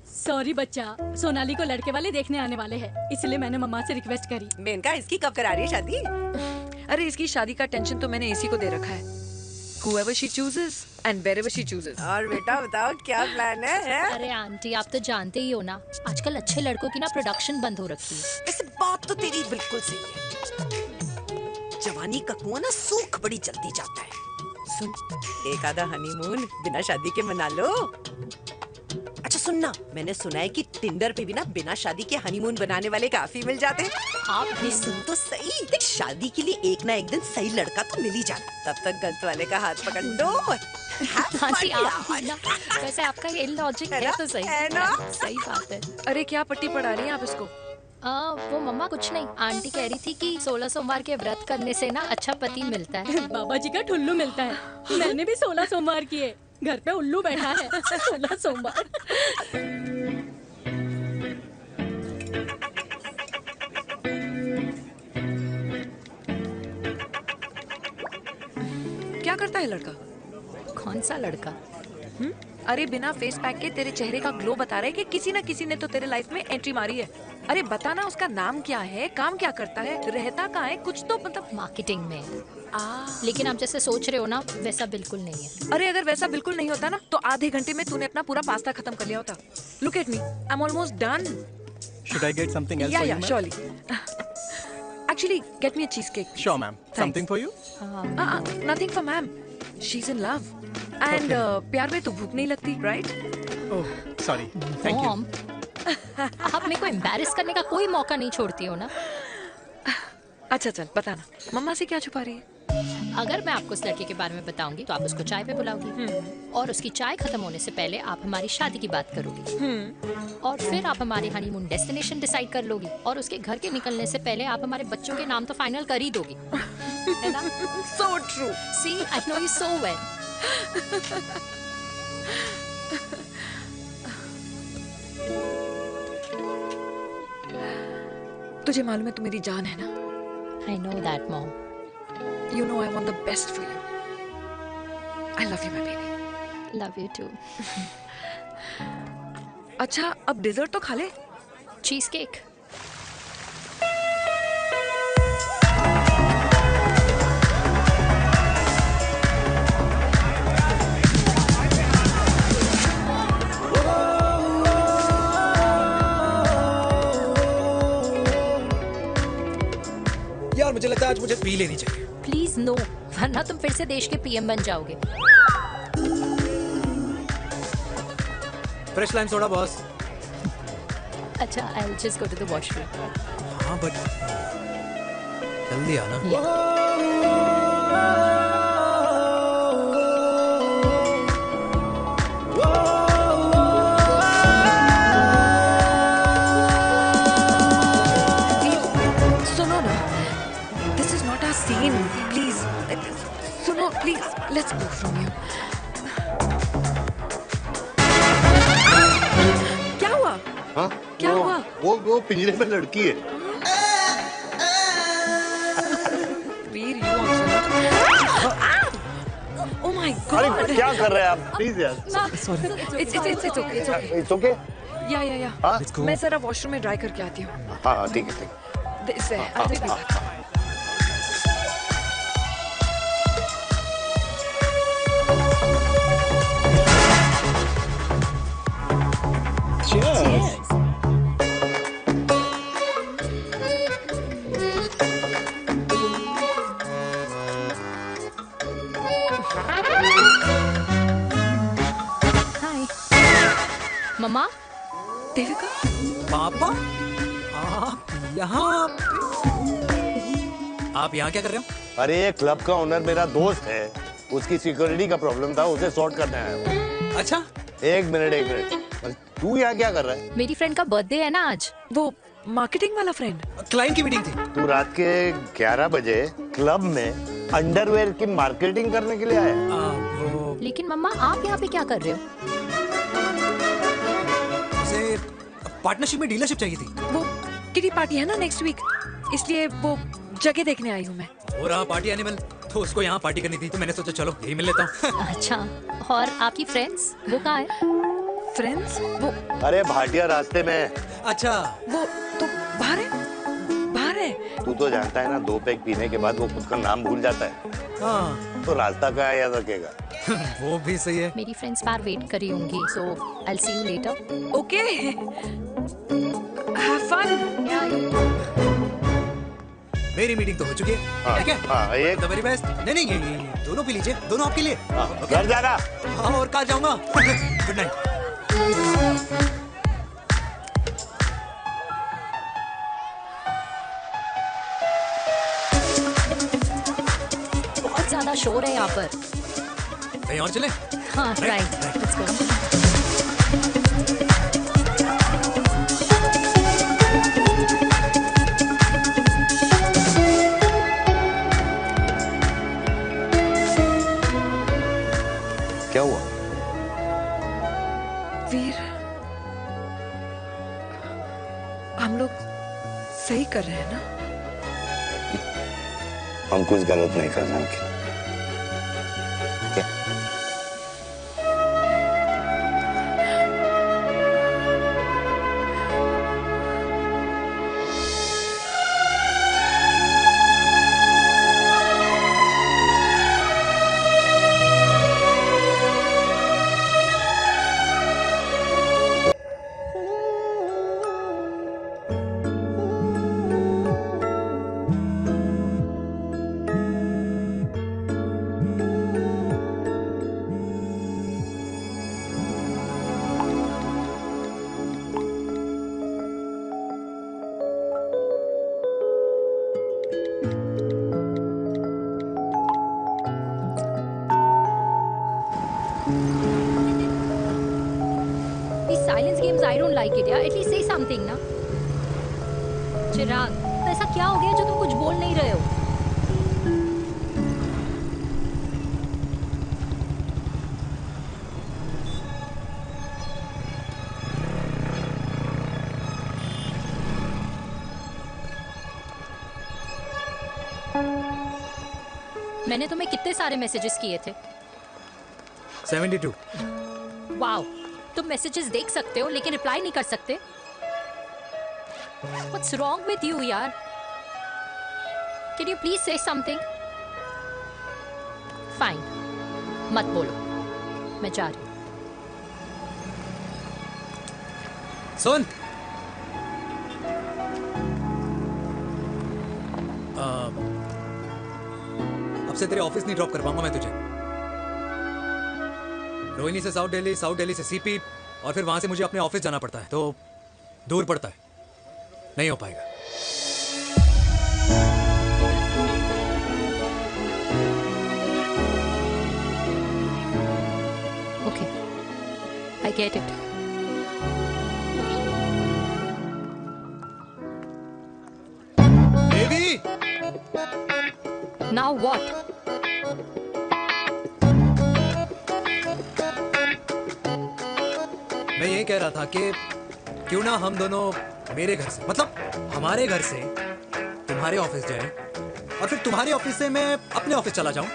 सॉरी बच्चा, सोनाली को लड़के वाले देखने आने वाले हैं, इसलिए मैंने मम्मा से रिक्वेस्ट करी। मेनका, इसकी कब करा रही है शादी? अरे इसकी शादी का टेंशन तो मैंने इसी को दे रखा है। Whoever she chooses and wherever she chooses. और बेटा बताओ क्या प्लान है? अरे आंटी, आप तो जानते ही हो ना, आजकल अच्छे लड़कों की ना प्रोडक्शन बंद हो रखी है। ऐसे बात तो तेरी बिल्कुल सही है। जवानी का कुआं ना सूख बड़ी जल्दी जाता है। सुन, एक आधा हनीमून बिना शादी के मना लो। अच्छा सुनना, मैंने सुना है कि टिंडर पे भी ना बिना शादी के हनीमून बनाने वाले काफी मिल जाते हैं। आप भी सुन तो सही, देख शादी के लिए एक ना एक दिन सही लड़का तो मिल ही जाता, तब तक गलत वाले का हाथ पकड़ लो। आंटी आप भी ना, वैसे आपका ये लॉजिक है तो सही है ना? सही बात है। अरे क्या पट्टी पढ़ा रही हैं आप इसको? वो मम्मा कुछ नहीं, आंटी कह रही थी कि 16 सोमवार के व्रत करने से ना अच्छा पति मिलता है। बाबा जी का ठुल्लू मिलता है। मैंने भी 16 सोमवार किए, घर पे उल्लू बैठा है। 16 सोमवार। क्या करता है लड़का? कौन सा लड़का? अरे बिना फेस पैक के तेरे चेहरे का ग्लो बता रहे कि किसी ना किसी ने तो तेरे लाइफ में एंट्री मारी है। अरे बताना उसका नाम क्या है, काम क्या करता है, रहता कहाँ है, कुछ तो मतलब। मार्केटिंग में। लेकिन आप जैसे सोच रहे हो ना, वैसा बिल्कुल नहीं है। अरे अगर वैसा बिल्कुल नहीं होता ना, तो आधे घंटे में तूने अपना पूरा पास्ता खत्म कर लिया होता। Look at me, I am almost done. Should I get something else for you, Yeah, ma'am? surely. Actually, get me a cheesecake. Sure, ma'am. Something for you? Nothing for ma'am. She's in love. And प्यार में तो भूख नहीं लगती, right? Oh sorry, thank you. Mom, आप मेरे को embarrass करने का कोई मौका नहीं छोड़ती हो ना। अच्छा चल बताना, मम्मा से क्या छुपा रही है? अगर मैं आपको उस लड़के के बारे में बताऊंगी तो आप उसको चाय पे बुलाओगी, और उसकी चाय खत्म होने से पहले आप हमारी शादी की बात करोगी, और फिर आप हमारे हनीमून डेस्टिनेशन डिसाइड कर लोगी, और उसके घर के निकलने से पहले आप हमारे बच्चों के नाम तो फाइनल कर ही दोगी, है ना? So true. See, I know you so well. तुझे मालूम है तू मेरी जान है ना? I know that, Mom. You know I want the best for you. I love you, my baby. Love you too. अच्छा, अब डिजर्ट तो खा ले। Cheese cake. यार मुझे लगता है आज मुझे पी लेनी चाहिए। प्लीज नो, वरना तुम फिर से देश के पीएम बन जाओगे। Fresh lime soda boss. अच्छा, I'll just go to the washroom. हाँ बट जल्दी आना। सुनो ना, this is not our scene. Please, सुनो please. Let's go from here. क्या हुआ? हाँ? क्या हुआ? वो पिंजरे में लड़की है। वीर, you also. Oh my God. अरे क्या कर रहे हैं आप? प्लीज यार। Sorry. It's okay. It's okay. It's okay? या हाँ? मैं जरा वॉशरूम में ड्राई करके आती हूँ। हाँ ठीक है। इससे I'll take you back. Cheers. हाय मम्मा। देविका, पापा, आप यहाँ क्या कर रहे हो? अरे ये क्लब का ओनर मेरा दोस्त है, उसकी सिक्योरिटी का प्रॉब्लम था, उसे सॉर्ट करने आया हूँ। अच्छा, एक मिनट। तू यहाँ क्या कर रहा है? मेरी फ्रेंड का बर्थडे है ना आज। वो मार्केटिंग वाला फ्रेंड। क्लाइंट की मीटिंग थी। तू रात के 11 बजे क्लब में अंडरवेयर की मार्केटिंग करने के लिए आया? लेकिन मम्मा, आप यहाँ पे क्या कर रहे हो? उसे पार्टनरशिप में डीलरशिप चाहिए थी। वो किटी पार्टी है ना नेक्स्ट वीक, इसलिए वो जगह देखने आई हूँ मैं। हो रहा पार्टी एनिमल, तो उसको यहाँ पार्टी करनी थी, तो मैंने सोचा चलो यही मिल लेता हूँ। अच्छा, और आपकी फ्रेंड्स वो कहाँ है? फ्रेंड्स वो अरे भाटिया रास्ते में। अच्छा, वो तो बाहर है। तू तो जानता है ना, 2 पैक पीने के बाद वो खुद का नाम भूल जाता है। हाँ। तो रास्ता कहाँ याद रखेगा? वो भी सही है। मेरी फ्रेंड्स बाहर वेट कर रही होंगी, so I'll see you later. Okay. Have fun. मेरी मीटिंग तो हो चुकी है। ठीक है? हाँ, एक The very best. नहीं, ये दोनों पी लीजिए, दोनों आपके लिए। घर जाना। हाँ, और कल जाऊंगा। Good night. बहुत ज्यादा शोर है यहाँ पर। कहीं और चले? हाँ, राइट। Let's go. क्या हुआ? वीर, हम लोग सही कर रहे हैं ना? हम कुछ गलत नहीं कर रहे। I don't like it, yeah. At least say something, ना. चिराग, तो ऐसा क्या हो गया जो तुम कुछ बोल नहीं रहे हो? मैंने तुम्हें कितने सारे मैसेजेस किए थे? 72. वाओ, तुम मैसेजेस देख सकते हो लेकिन रिप्लाई नहीं कर सकते? What's wrong with you, यार? Can you please say something? Fine, मत बोलो, मैं जा रही हूँ. सुन, अब से तेरे ऑफिस नहीं ड्रॉप कर पाऊंगा मैं तुझे. रोहिणी से साउथ दिल्ली से सीपी, और फिर वहां से मुझे अपने ऑफिस जाना पड़ता है, तो दूर पड़ता है, नहीं हो पाएगा. Okay, I get it. Baby! Now what? मैं ये कह रहा था कि क्यों ना हम दोनों मेरे घर से, मतलब हमारे घर से तुम्हारे ऑफिस जाए, और फिर तुम्हारे ऑफिस से मैं अपने ऑफिस चला जाऊं,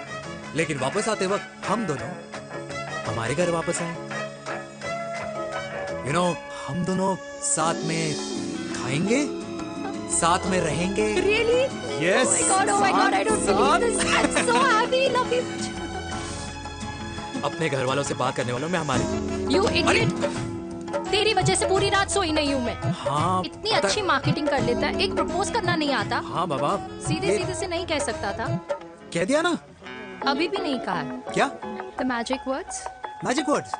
लेकिन वापस आते वक्त हम दोनों हमारे घर वापस आए. यू नो, हम दोनों साथ में खाएंगे, साथ में रहेंगे. Really? Yes. Oh my God, I don't believe this. I'm so happy, love you. अपने घर वालों से बात करने वालों में हमारी. You idiot. तेरी वजह से पूरी रात सोई नहीं हूँ मैं. हाँ, इतनी अच्छी मार्केटिंग कर लेता है, एक प्रपोज करना नहीं आता. हाँ बाबा, सीधे से नहीं कह सकता था. कह दिया ना. अभी भी नहीं कहा. क्या? The magic words. Magic words.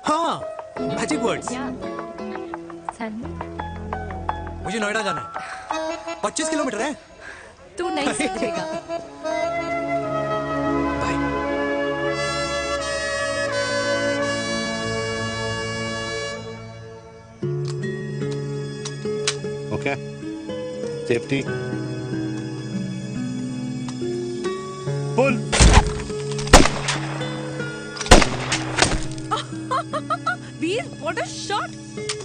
हाँ, magic words. मुझे नोएडा जाना है. 25 किलोमीटर है. तू नहीं समझेगा. Okay. Safety. Pull. Veer, what a shot!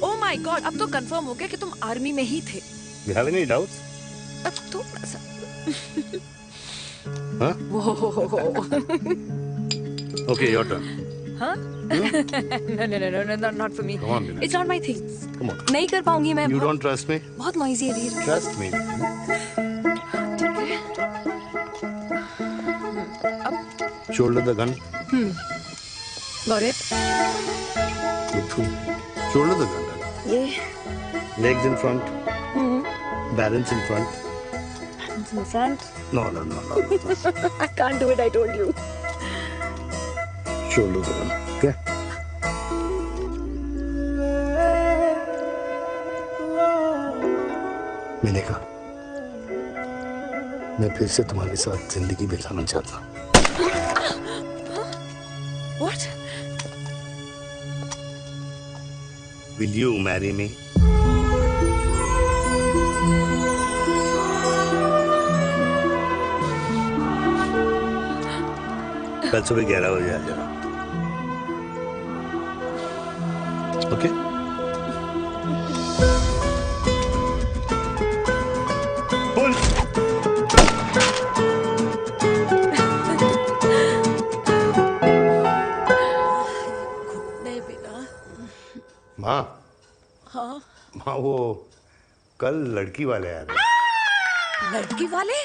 Oh my God, अब तो कंफर्म हो गया कि तुम आर्मी में ही थे. You have any doubts? अब थोड़ा सा. Huh? Whoa. Okay, your turn. Huh? No, not for me. Come on, Vinay. It's not my thing. Come on. नहीं कर पाऊंगी मैं. You don't trust me? बहुत noisy है वीर. Trust me. Shoulder the gun. Got it. Shoulder the gun. Yeah. Legs in front. Balance in front. Balance in front. No. I can't do it. I told you. Shoulder the gun. Okay. मैंने कहा, मैं फिर से तुम्हारे साथ जिंदगी बिताना चाहता हूँ. What? Will you marry me? कल सुबह 11 बजे आ जाना. Okay? Pull. माँ. हाँ. माँ, वो कल लड़की वाले आ रहे. लड़की वाले?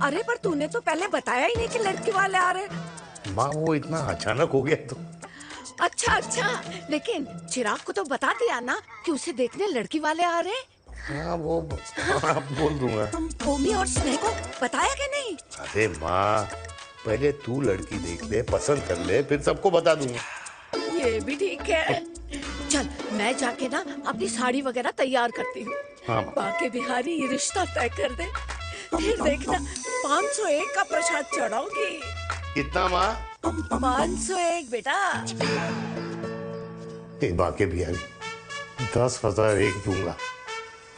अरे पर तूने तो पहले बताया ही नहीं कि लड़की वाले आ रहे. माँ, वो इतना अचानक हो गया तो. अच्छा, लेकिन चिराग को तो बता दिया ना कि उसे देखने लड़की वाले आ रहे. हाँ, वो बोल दूंगा. ओमी और स्नेह को बताया कि नहीं? अरे माँ, पहले तू लड़की देख ले, पसंद कर ले, फिर सबको बता दूंगा. ये भी ठीक है. चल मैं जाके ना अपनी साड़ी वगैरह तैयार करती हूँ. हाँ. बाकी बिहारी ये रिश्ता तय कर दे, फिर देखना 501 का प्रसाद चढ़ाऊंगी. कितना माँ? 501 बेटा. तेरी माँ के भी 10,000 एक दूंगा।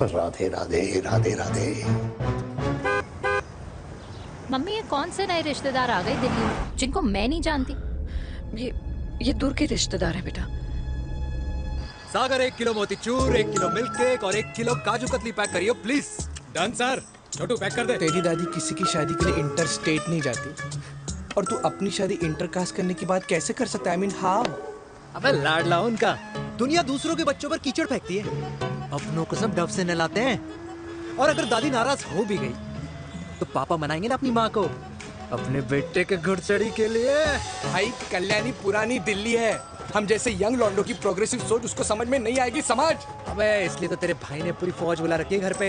राधे राधे राधे राधे। मम्मी, ये कौन से नए रिश्तेदार आ गए दिल्ली में जिनको मैं नहीं जानती? ये दूर के रिश्तेदार है बेटा। Sagar 1 kilo motichoor, 1 kilo milk cake और 1 किलो काजू कतली पैक करियो please. Done sir. Chhotu pack कर दे। तेरी दादी किसी की शादी के लिए इंटर स्टेट नहीं जाती, और तू अपनी शादी इंटर कास्ट करने की बात कैसे कर सकता है? I mean, how? अबे लाडला उनका। दुनिया दूसरों के बच्चों पर कीचड़ फेंकती है, अपनों को सब डब से नहलाते हैं। और अगर दादी नाराज हो भी गई तो पापा मनाएंगे ना अपनी माँ को अपने बेटे के घुड़चड़ी के लिए। भाई कल्याणी पुरानी दिल्ली है, हम जैसे यंग लॉन्डो की प्रोग्रेसिव सोच उसको समझ में नहीं आएगी। समझ। अबे इसलिए तो तेरे भाई ने पूरी फौज बुला रखी है घर पे,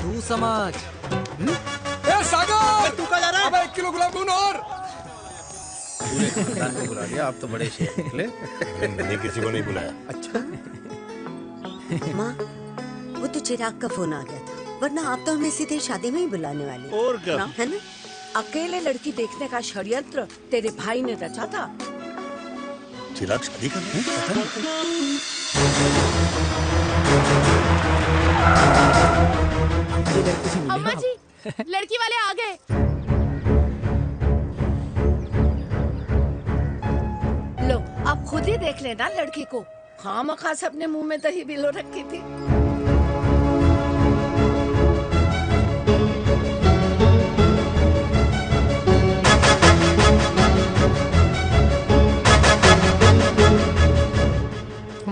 तू समझ। ए सागर, तू कहाँ जा रहा है? अबे 1 किलो गुलाब जामुन और। पूरे खानदान को बुला लिया, आप तो बड़े शेर निकले। मैंने किसी को नहीं बुलाया। अच्छा। माँ, वो तो चिराग का फोन आ गया था, वरना आप तो हमें सीधे शादी में ही बुलाने वाले। और क्या? है ना? अकेले लड़की देखने का षड्यंत्र तेरे भाई ने रचा था। चिराग शादी करना है? अम्मा जी, लड़की वाले आ गए। लो, अब खुद ही देख लेना लड़की को। खामखा से अपने मुंह में दही बिलो रखी थी।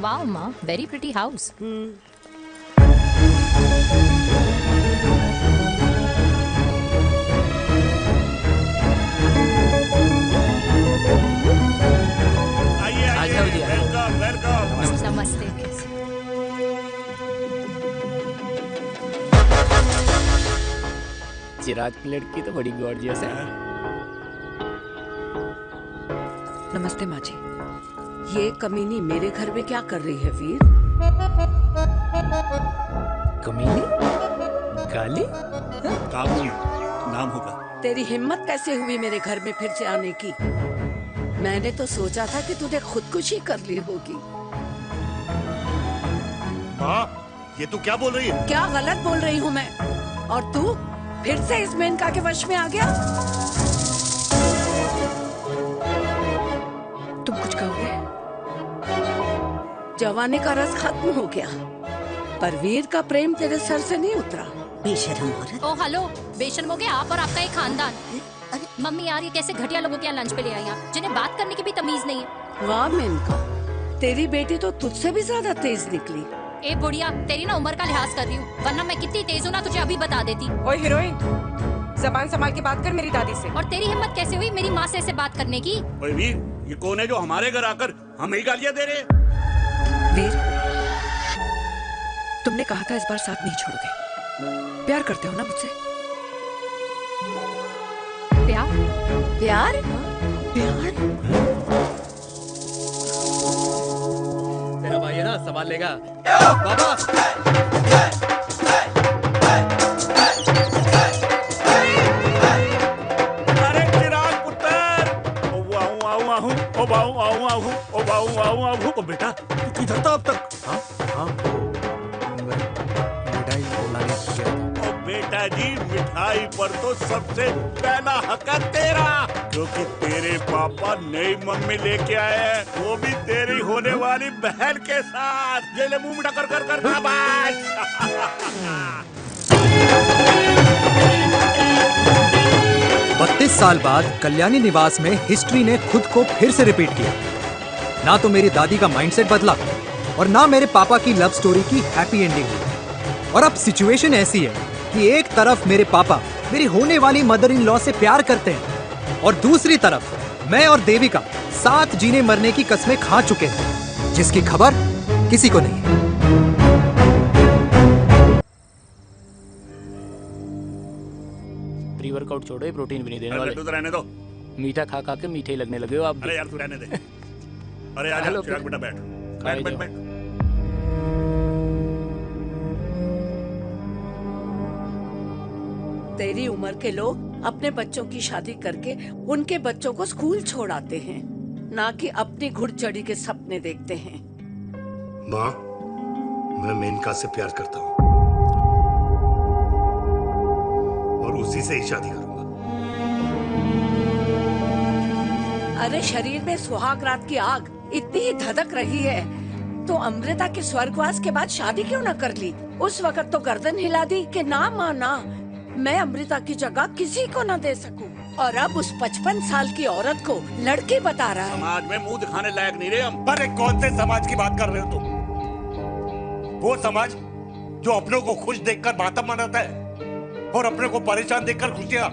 वाओ माँ, वेरी प्रिटी हाउस। नमस्ते। चिराग की लड़की तो बड़ी गॉर्जियस है। नमस्ते माँ जी। ये कमीनी मेरे घर में क्या कर रही है वीर? कमीनी? गाली? काबू नाम होगा। तेरी हिम्मत कैसे हुई मेरे घर में फिर से आने की? मैंने तो सोचा था कि तूने खुदकुशी कर ली होगी। माँ, ये तू क्या बोल रही है? क्या गलत बोल रही हूँ मैं? और तू फिर से इस मेनका के वश में आ गया? तुम कुछ कहोगे? जवानी का रस खत्म हो गया, पर वीर का प्रेम तेरे सर से नहीं उतरा। बेशरम औरत। ओ हेलो, बेशर्म हो गए आप और आपका एक खानदान। मम्मी यार, ये कैसे घटिया लोगों के यहाँ लंच पे ले आई हैं, जिन्हें बात करने की भी तमीज नहीं है। वाह मेनका, तेरी बेटी तो तुझसे भी ज्यादा तेज निकली। ए बुढ़िया, तेरी ना उम्र का लिहाज कर रही हूँ, वरना मैं कितनी तेज हूँ ना तुझे अभी बता देती। ओए हीरोइन, जबान संभाल के बात कर मेरी दादी से। और तेरी हिम्मत कैसे हुई मेरी माँ से ऐसे बात करने की? ओए वीर, ये कौन है जो हमारे घर आकर हमें ही गालियां दे रहे? वीर, तुमने कहा था इस बार साथ नहीं छोड़ोगे। प्यार करते हो ना मुझसे? प्यार? प्यार? प्यार? तेरा भाई है ना, संभाल लेगा। बाबा! अरे चिराग पुत्र! ओ बाऊ, बेटा तू किधर था अब तक? बेटा जी, मिठाई पर तो सबसे पहला हक है तेरा, क्योंकि तेरे पापा नई मम्मी लेके आए हैं, वो भी तेरी होने वाली बहन के साथ। ये ले मुंह मीठा कर कर कर शाबाश। 32 साल बाद कल्याणी निवास में हिस्ट्री ने खुद को फिर से रिपीट किया। ना तो मेरी दादी का माइंडसेट बदला और ना मेरे पापा की लव स्टोरी की हैप्पी एंडिंग हुई। और अब सिचुएशन ऐसी है कि एक तरफ मेरे पापा मेरी होने वाली मदर इन लॉ से प्यार करते हैं और दूसरी तरफ मैं और देविका साथ जीने मरने की कस्में खा चुके हैं, जिसकी खबर किसी को नहीं है। प्री वर्कआउट छोड़ो, ये प्रोटीन भी नहीं देने अरे वाले। तू तो रहने दो। मीठा खा खा के मीठे ही लगने लगे हो आप। अरे यार तू रहने दे। अरे आजा हेलो, चिराग बेटा, बैठ खाई बैठ जाओ। बैठ। तेरी उम्र के लोग अपने बच्चों की शादी करके उनके बच्चों को स्कूल छोड़ाते हैं, ना कि अपनी घुड़चढ़ी के सपने देखते हैं। माँ, मैं मेनका से प्यार करता हूँ और उसी से ही शादी करूंगा। अरे शरीर में सुहाग रात की आग इतनी ही धधक रही है तो अमृता के स्वर्गवास के बाद शादी क्यों न कर ली? उस वक्त तो गर्दन हिला दी कि ना माँ ना, मैं अमृता की जगह किसी को न दे सकूं। और अब उस 55 साल की औरत को लड़की बता रहा है। समाज में मुंह दिखाने लायक नहीं रहे हम। अरे कौन से समाज की बात कर रहे हो तुम? वो समाज जो अपनों को खुश देखकर मातम मनाता है और अपने को परेशान देखकर खुशियां।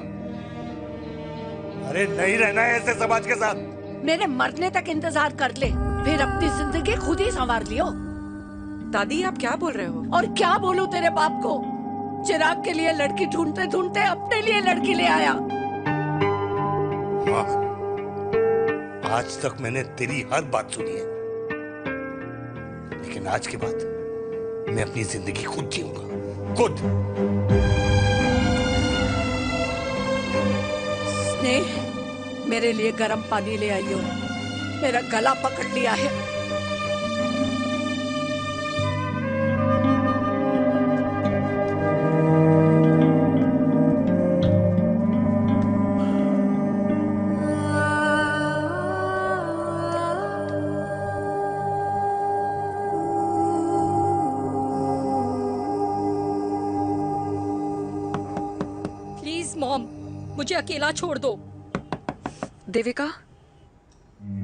अरे नहीं रहना है ऐसे समाज के साथ। मेरे मरने तक इंतजार कर ले, फिर अपनी जिंदगी खुद ही संवार लियो। दादी आप क्या बोल रहे हो? और क्या बोलूं तेरे बाप को? चिराग के लिए लड़की ढूंढते ढूंढते अपने लिए लड़की ले आया। माँ, आज तक मैंने तेरी हर बात सुनी है, लेकिन आज के बाद मैं अपनी जिंदगी खुद जीऊंगा, खुद। स्नेह, मेरे लिए गर्म पानी ले आई हो, मेरा गला पकड़ लिया है। मुझे अकेला छोड़ दो। देविका,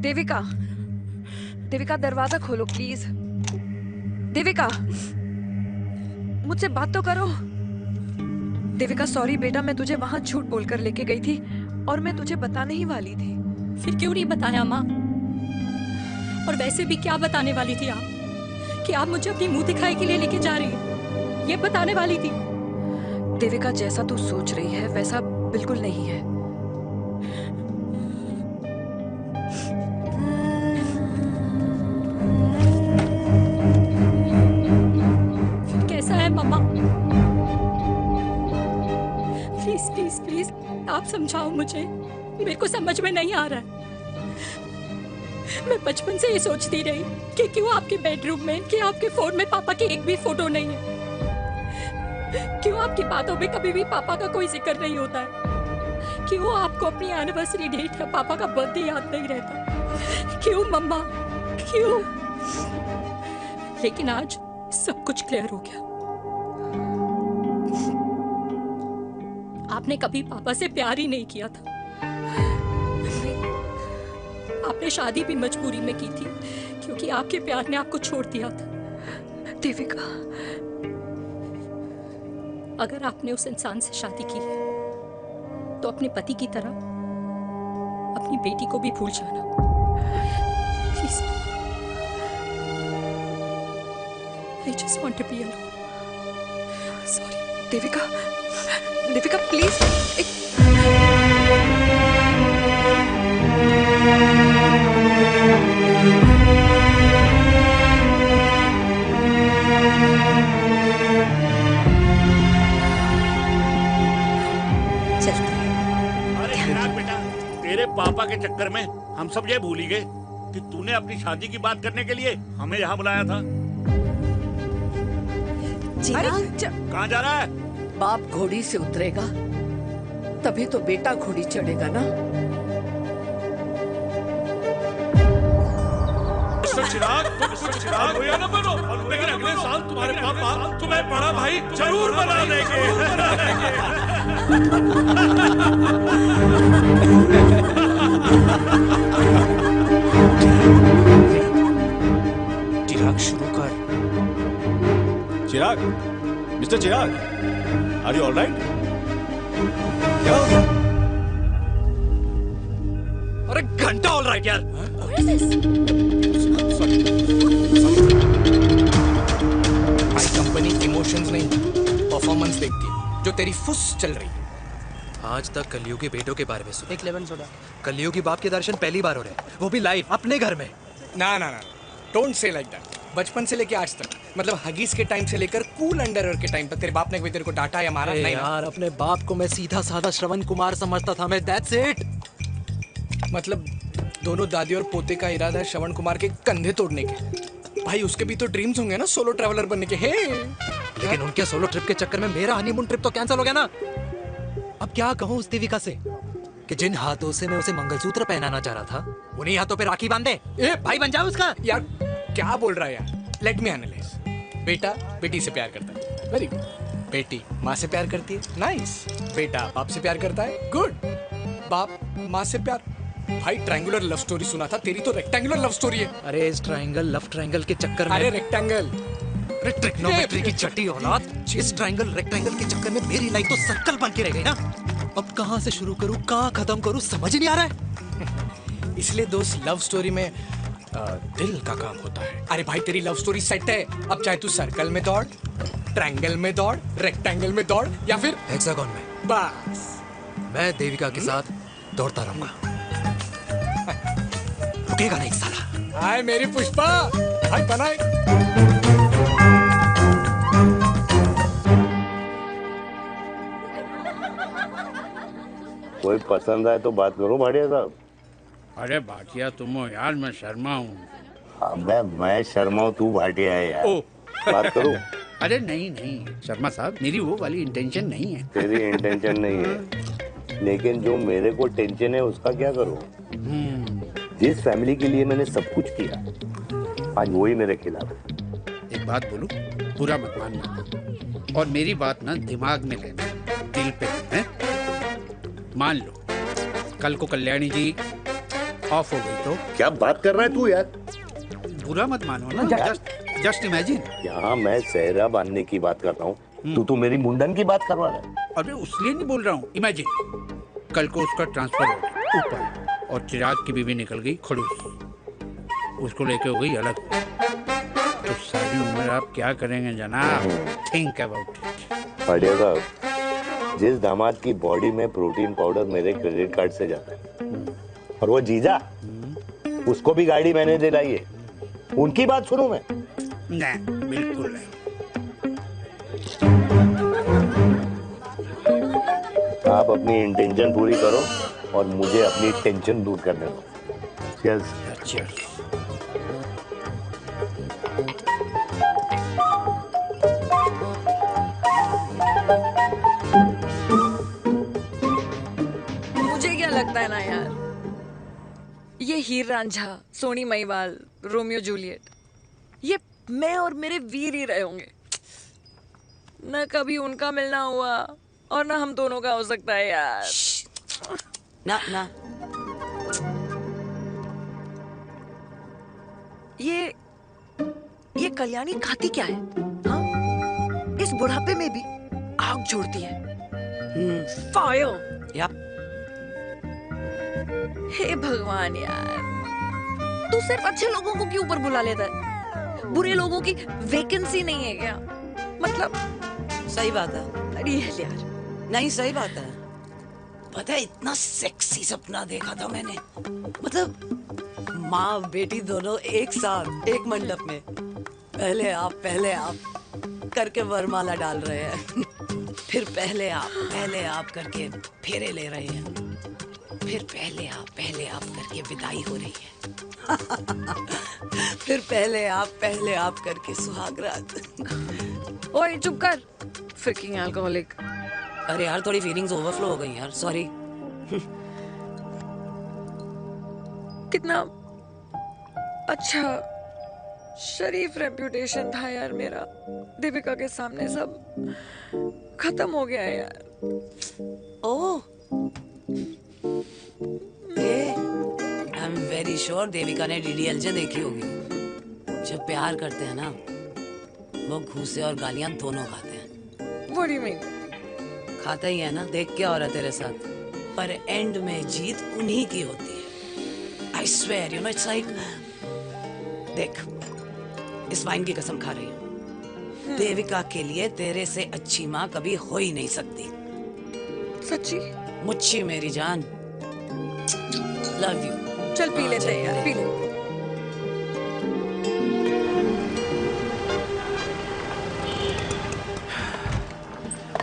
देविका, देविका दरवाजा खोलो प्लीज। देविका, मुझसे बात तो करो। देविका सॉरी बेटा, मैं तुझे वहां झूठ बोलकर लेके गई थी और मैं तुझे बताने ही वाली थी। फिर क्यों नहीं बताया माँ? और वैसे भी क्या बताने वाली थी आप? कि आप मुझे अपनी मुंह दिखाई के लिए लेके जा रही हैं, ये बताने वाली थी। देविका जैसा तू सोच रही है वैसा बिल्कुल नहीं है। कैसा है मम्मा? प्लीज प्लीज प्लीज आप समझाओ मुझे, मेरे को समझ में नहीं आ रहा है। मैं बचपन से ये सोचती रही कि क्यों आपके बेडरूम में, कि आपके फोन में पापा की एक भी फोटो नहीं है, क्यों आपकी बातों में कभी भी पापा का कोई जिक्र नहीं होता है, क्यों आपको अपनी एनिवर्सरी डेट या पापा का बर्थडे याद नहीं रहता, क्यों मम्मा क्यों? लेकिन आज सब कुछ क्लियर हो गया। आपने कभी पापा से प्यार ही नहीं किया था। आपने शादी भी मजबूरी में की थी क्योंकि आपके प्यार ने आपको छोड़ दिया था। देविका, अगर आपने उस इंसान से शादी की है तो अपने पति की तरह अपनी बेटी को भी भूल जाना please. I just want to be alone. Sorry, Devika, Devika please. तेरे पापा के चक्कर में हम सब ये भूल ही गए कि तूने अपनी शादी की बात करने के लिए हमें यहाँ बुलाया था। कहाँ जा रहा है? बाप घोड़ी से उतरेगा तभी तो बेटा घोड़ी चढ़ेगा ना। चिराग भैया ना बनो, लेकिन अगले साल तुम्हारे पापा तुम्हें बड़ा भाई जरूर बना देंगे। चिराग शुरू कर। Chirag, mister Chirag, are you alright? अरे घंटा ऑलराइट यार। भाई कंपनी इमोशंस नहीं परफॉर्मेंस देखती है, जो तेरी फुस चल रही है। आज तक कलयुगी बेटों के बारे में सुना। एक लेमन सोडा। कलयुगी बाप के दर्शन पहली बार हो रहे हैं, वो भी लाइव अपने घर में। ना ना ना, डोंट से लाइक दैट। बचपन से लेके आज तक, मतलब हगीज के टाइम से लेकर कूल अंडरवेयर के टाइम तक तेरे बाप ने कभी तेरे को डांटा या मारा नहीं? यार अपने बाप को मैं सीधा साधा श्रवण कुमार समझता था मैं, दैट्स इट। मतलब दोनों दादी और पोते का इरादा है श्रवण कुमार के कंधे तोड़ने के। भाई उसके भी तो ड्रीम्स होंगे ना सोलो ट्रैवलर बनने के। हे लेकिन उनके सोलो ट्रिप के चक्कर में मेरा हनीमून ट्रिप तो कैंसिल हो गया ना। अब क्या कहूँ उस देविका से कि जिन हाथों से मैं उसे मंगलसूत्र पहनाना चाह रहा था उन्हीं हाथों पे राखी बांध दे। भाई बन जाओ उसका। यार क्या बोल रहा है यार, लेट मी एनालाइज। बेटा बेटी से प्यार करता है, वेरी गुड। बेटी माँ से प्यार करती है, नाइस। बेटा बाप से प्यार करता है, गुड। बाप माँ से प्यार, भाई ट्रायंगुलर लव स्टोरी सुना था, तेरी तो रेक्टेंगुलर लव स्टोरी है। अरे इस ट्रायंगल लव ट्रायंगल के चक्कर में, अरे रेक्टेंगल, अरे ट्रिग्नोमेट्री की छठी औलाद, इस ट्रायंगल रेक्टेंगल के चक्कर में मेरी लाइफ तो सर्कल बन के रह गई ना। अब कहाँ से शुरू करूँ कहाँ खत्म करूँ समझ ही नहीं आ रहा है। इसलिए दोस्त लव स्टोरी में दिल का काम होता है। अरे भाई तेरी लव स्टोरी सेट है, अब चाहे तू सर्कल में दौड़, ट्रायंगल में दौड़, रेक्टेंगल में दौड़ या फिर हेक्सागोन में, बस मैं देविका के साथ दौड़ता रहूंगा। रुकेगा नहीं साला। हाय मेरी पुष्पा, हाय बनाए। कोई पसंद आए तो बात करो भाटिया साहब। अरे भाटिया तुम हो यार, मैं शर्मा हूँ। अबे मैं शर्मा हूँ, तू भाटिया है यार। बात करो। अरे नहीं नहीं शर्मा साहब, मेरी वो वाली इंटेंशन नहीं है। तेरी इंटेंशन नहीं है, लेकिन जो मेरे को टेंशन है उसका क्या करूँ। जिस फैमिली के लिए मैंने सब कुछ किया आज वही मेरे खिलाफ है। एक बात बोलूं, बुरा मत मानना और मेरी बात ना दिमाग में लेना, दिल पे है। मान लो कल को कल्याणी जी ऑफ हो गई तो क्या बात कर रहा है तू यार। बुरा मत मानो ना, जस्ट इमेजिन। यहाँ मैं सेहरा बांधने की बात कर रहा हूँ, तू मेरी मुंडन की बात करवा रहा है। अरे उसलिए नहीं बोल रहा हूँ, इमेजिन कल को उसका ट्रांसफर हो गया ऊपर और चिराग की बीवी निकल गई खड़ूस, उसको लेके हो गई अलग, तो सारी उम्र आप क्या करेंगे जनाब, थिंक अबाउट इट। बढ़िया साहब, जिस दामाद की बॉडी में प्रोटीन पाउडर मेरे क्रेडिट कार्ड से जाता है और वो जीजा उसको भी गाड़ी मैंने दिलाई है, उनकी बात सुनूं मैं? नहीं बिल्कुल नहीं। आप अपनी इंटेंशन पूरी करो और मुझे अपनी टेंशन दूर करने दो। Cheers. Cheers. मुझे क्या लगता है ना यार, ये हीर रांझा, सोनी महिवाल, रोमियो जूलियट, ये मैं और मेरे वीर ही रहे होंगे। न कभी उनका मिलना हुआ और ना हम दोनों का हो सकता है यार। ना ना ये कल्याणी खाती क्या है? हाँ? इस बुढ़ापे में भी आग जोड़ती है। फायर। यप। हे भगवान यार, तू सिर्फ अच्छे लोगों को क्यों ऊपर बुला लेता है? बुरे लोगों की वैकेंसी नहीं है क्या? मतलब सही बात है। अरे यार नहीं सही बात है। पता है इतना सेक्सी सपना देखा था मैंने, मतलब माँ बेटी दोनों एक साथ एक मंडप में, पहले आप करके वरमाला डाल रहे हैं, फिर पहले आप करके फेरे ले रहे हैं, फिर पहले आप करके विदाई हो रही है, फिर पहले आप करके सुहागरात। ओए चुप कर, फ्रिकिंग अल्कोहलिक। अरे यार थोड़ी फीलिंग्स ओवरफ्लो हो गई यार, सॉरी। कितना अच्छा शरीफ रेप्यूटेशन था यार मेरा, दीपिका के सामने सब खत्म हो गया है यार। Oh, I am very sure Devika ने डीडीएलजे देखी होगी। जब प्यार करते हैं ना वो घूसे और गालियां दोनों खाते हैं। What do you mean? खाता ही है ना, देख क्या हो रहा है तेरे साथ, पर एंड में जीत उन्हीं की होती है। I swear, you know, it's like, देख, इस वाइन की कसम खा रही हूँ, देविका के लिए तेरे से अच्छी माँ कभी हो ही नहीं सकती। सच्ची? मुच्छी मेरी जान, लव यू। चल पी लेते हैं यार, पी ले।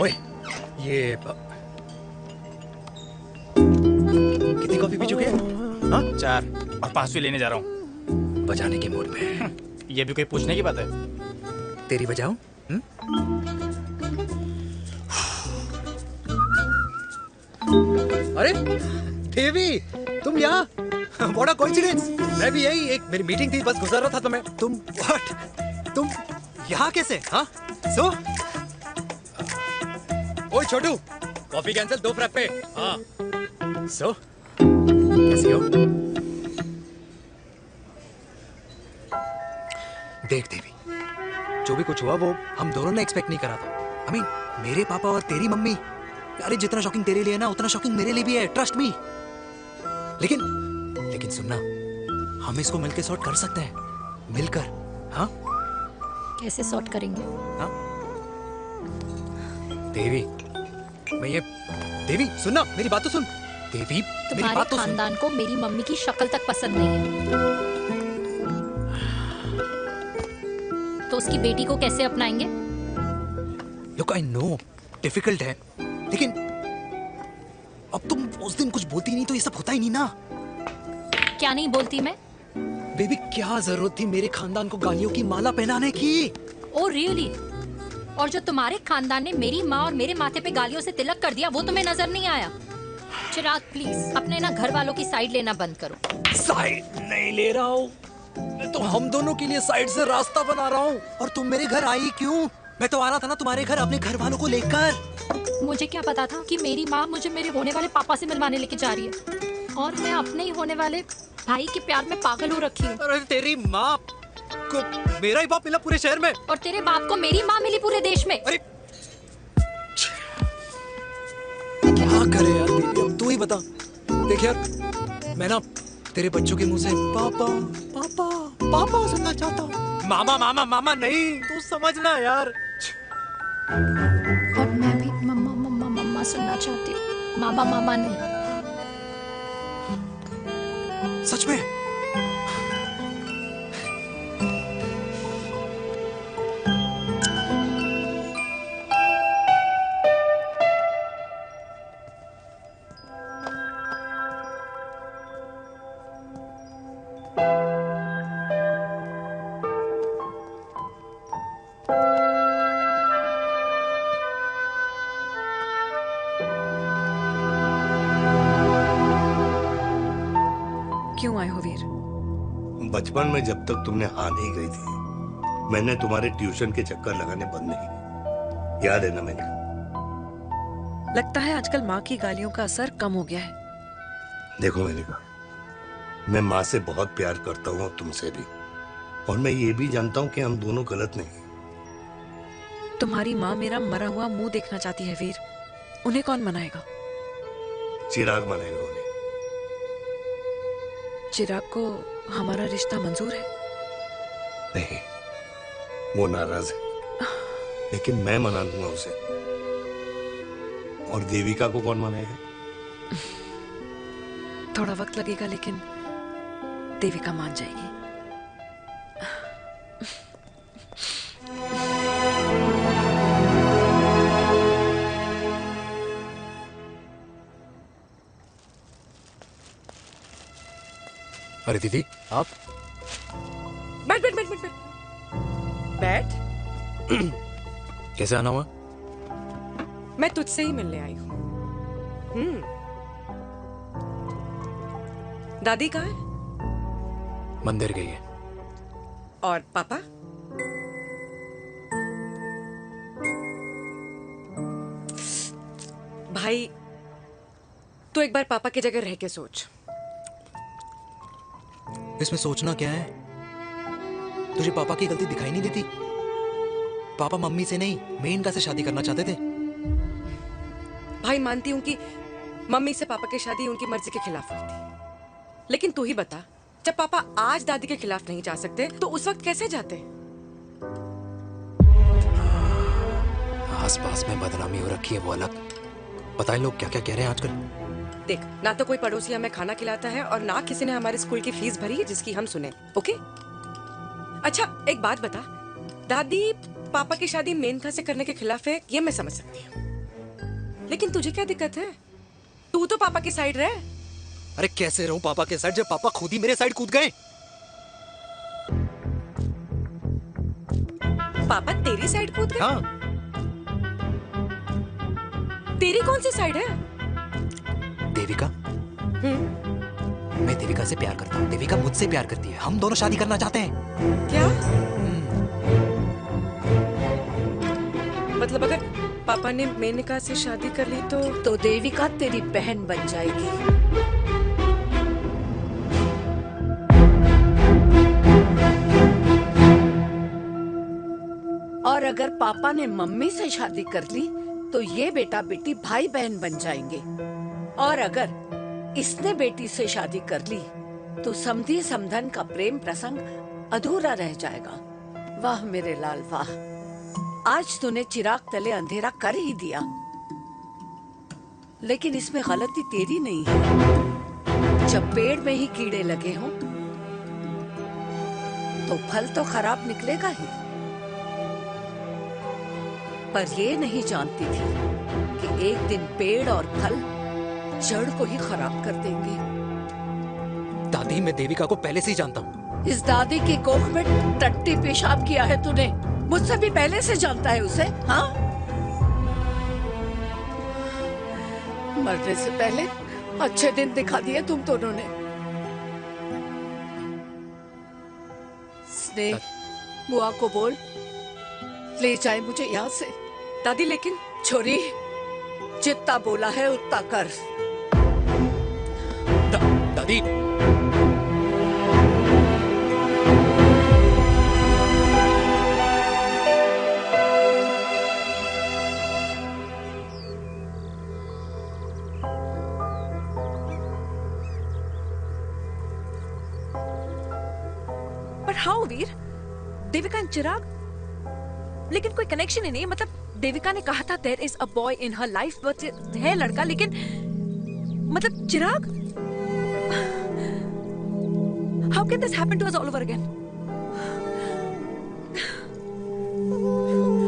ओए, ये कितनी कॉफी पी चुके हैं? हाँ? 4 और 5वीं लेने जा रहा हूँ। बजाने के मूड में। ये भी कोई पूछने की बात है? तेरी वजह हूँ? अरे देवी, तुम यहाँ? What a coincidence! मैं भी यही, एक मेरी मीटिंग थी, बस गुजर रहा था तो मैं। तुम यहाँ कैसे? हाँ? ओए छोटू, कॉफी कैंसिल 2 फ्रैप पे। हाँ। कैसी हो? देख देवी, जो भी कुछ हुआ वो हम दोनों ने एक्सपेक्ट नहीं करा था। I mean, मेरे पापा और तेरी मम्मी, अरे जितना शॉकिंग तेरे लिए है ना उतना शॉकिंग मेरे लिए भी है, ट्रस्ट मी। लेकिन सुनना, हम इसको मिलकर सॉर्ट कर सकते हैं, मिलकर। हाँ? कैसे सॉर्ट करेंगे? हाँ? देवी, देवी सुनना, मेरी बात तो सुन। देवी, मेरी बात तो सुन। खानदान को मेरी मम्मी की शक्ल तक पसंद नहीं है, तो उसकी बेटी को कैसे अपनाएंगे? Look, I know, डिफिकल्ट है, लेकिन अब तुम उस दिन कुछ बोलती नहीं तो ये सब होता ही नहीं ना। क्या नहीं बोलती मैं? बेबी, क्या जरूरत थी मेरे खानदान को गालियों की माला पहनाने की? Oh really? और जो तुम्हारे खानदान ने मेरी माँ और मेरे माथे पे गालियों से तिलक कर दिया, वो तुम्हें नजर नहीं आया? चिराग प्लीज अपने ना घर वालों की साइड लेना बंद करो। साइड नहीं ले रहा हूँ, मैं तो हम दोनों के लिए साइड से रास्ता बना रहा हूँ। और तुम मेरे घर आई क्यों? मैं तो आ रहा था ना तुम्हारे घर अपने घर वालों को लेकर। मुझे क्या पता था कि मेरी माँ मुझे मेरे होने वाले पापा से मिलवाने लेके जा रही है, और मैं अपने ही होने वाले भाई के प्यार में पागल हो रखी हूँ। अरे तेरी माँ को मेरा ही बाप मिला पूरे शहर में, और तेरे बाप को मेरी माँ मिली पूरे देश में। अरे क्या करे यार दीदी, अब तू ही बता। देख यार, मैं ना तेरे बच्चों के मुंह से पापा पापा पापा सुनना चाहता हूँ, मामा मामा मामा नहीं, तू समझना यार। और मैं भी मम्मा मम्मा मम्मा सुनना चाहती हूँ, मामा मामा नहीं। सच में? क्यों आए हो वीर? बचपन में जब तक तुमने हाँ नहीं कही थी, मैंने तुम्हारे ट्यूशन के चक्कर लगाने बंद नहीं किए, याद है ना मैंने? लगता है आजकल माँ की गालियों का असर कम हो गया है। देखो मैंने कहा, मैं माँ से बहुत प्यार करता हूँ और तुमसे भी, और मैं ये भी जानता हूँ कि हम दोनों गलत नहीं। तुम्हारी माँ मेरा मरा हुआ मुंह देखना चाहती है वीर, उन्हें कौन मनाएगा? चिराग मनाएगा उन्हें। चिराग को हमारा रिश्ता मंजूर है? नहीं, वो नाराज है, लेकिन मैं मना दूंगा उसे। और देविका को कौन मनाएगा? थोड़ा वक्त लगेगा, लेकिन देविका मान जाएगी। अरे दीदी, आप? बैठ बैठ बैठ बैठ बैठ बैठ। कैसे आना हुआ? मैं तुझसे ही मिलने आई हूँ। दादी कहाँ है? मंदिर गई है। और पापा? भाई, तू एक बार पापा की जगह रह के सोच। इसमें सोचना क्या है? तुझे पापा की गलती दिखाई नहीं देती? पापा मम्मी से नहीं, मेनका से शादी करना चाहते थे। भाई, मानती हूँ कि मम्मी से पापा की शादी उनकी मर्जी के खिलाफ हुई थी, लेकिन तू ही बता, जब पापा आज दादी के खिलाफ नहीं जा सकते तो उस वक्त कैसे जाते? आसपास में बदनामी हो रखी है, वो अलग। पता है लोग क्या क्या कह रहे हैं आजकल? देख, ना तो कोई पड़ोसी हमें खाना खिलाता है और ना किसी ने हमारे स्कूल की फीस भरी है जिसकी हम सुने। ओके? अच्छा, एक बात बता, दादी पापा की शादी मेनका से करने के खिलाफ है, ये मैं समझ सकती हूँ, लेकिन तुझे क्या दिक्कत है? तू तो पापा की साइड रहे। अरे कैसे रहूं पापा के साइड जब पापा खुद ही मेरे साइड कूद गए? पापा तेरी साइड कूद गए? हाँ। तेरी कौन सी साइड है? देविका, मैं देविका से प्यार करता हूँ, देविका मुझसे प्यार करती है, हम दोनों शादी करना चाहते हैं। क्या मतलब अगर पापा ने मेनका से शादी कर ली तो देविका तेरी बहन बन जाएगी। और अगर पापा ने मम्मी से शादी कर ली तो ये बेटा बेटी भाई बहन बन जाएंगे। और अगर इसने बेटी से शादी कर ली तो समधी समधन का प्रेम प्रसंग अधूरा रह जाएगा। वाह मेरे लाल वाह, आज तूने चिराग तले अंधेरा कर ही दिया। लेकिन इसमें गलती तेरी नहीं है। जब पेड़ में ही कीड़े लगे हों तो फल तो खराब निकलेगा ही। पर ये नहीं जानती थी कि एक दिन पेड़ और फल जड़ को ही खराब कर देंगे। दादी, मैं देविका को पहले से ही जानता हूँ। इस दादी की कोख में टट्टी पेशाब किया है तूने, मुझसे भी पहले से जानता है उसे। हाँ, मरने से पहले अच्छे दिन दिखा दिए तुम दोनों ने। स्नेह, बुआ को बोल ले जाए मुझे यहाँ से। दादी लेकिन छोरी, जितना बोला है उतना कर। दादी, पर हाउ वीर? देविका एंड चिराग, लेकिन कोई कनेक्शन ही नहीं। मतलब देविका ने कहा था there is a boy in her life, but है लड़का, लेकिन मतलब Chirag, how can this happen to us all over again?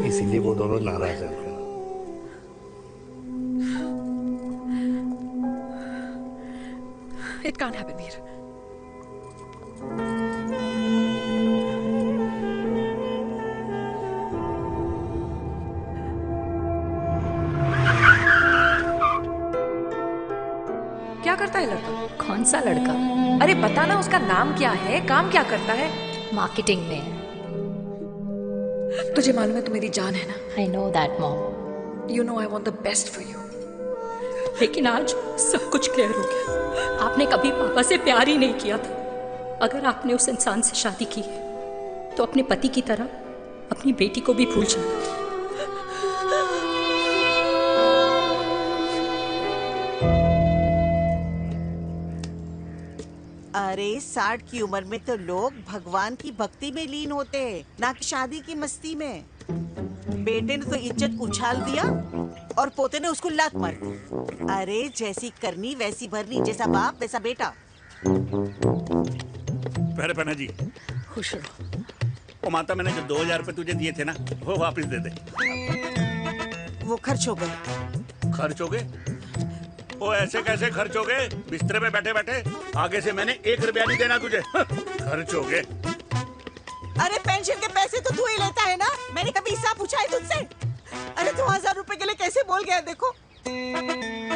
इसीलिए वो दोनों नाराज हैं। It can't happen Veer. क्या करता है लड़का? कौन सा लड़का? अरे बता ना, उसका नाम क्या है, काम क्या करता है? मार्केटिंग में है। तुझे मालूम है तू मेरी जान है ना? I know that, mom. You know I want the best for you. लेकिन आज सब कुछ क्लियर हो गया। आपने कभी पापा से प्यार ही नहीं किया था। अगर आपने उस इंसान से शादी की है तो अपने पति की तरह अपनी बेटी को भी भूल जाना। अरे 60 की उम्र में तो लोग भगवान की भक्ति में लीन होते हैं, ना कि शादी की मस्ती में। बेटे ने तो इज्जत उछाल दिया और पोते ने उसको लात मार दी। अरे जैसी करनी वैसी भरनी, जैसा बाप वैसा बेटा। पहले पन्ना जी खुश रहो। ओ माता, मैंने जो 2000 रुपए तुझे दिए थे ना, वो वापस दे दे। वो खर्च हो गए। खर्च हो गए? ओ ऐसे कैसे खर्च हो गए? बिस्तर पे बैठे बैठे। आगे से मैंने 1 रुपया नहीं देना तुझे। खर्च हो गए। अरे पेंशन के पैसे तो तू ही लेता है ना, मैंने कभी हिसाब पूछा है तुझसे? अरे 2000 रुपए के लिए कैसे बोल गया देखो,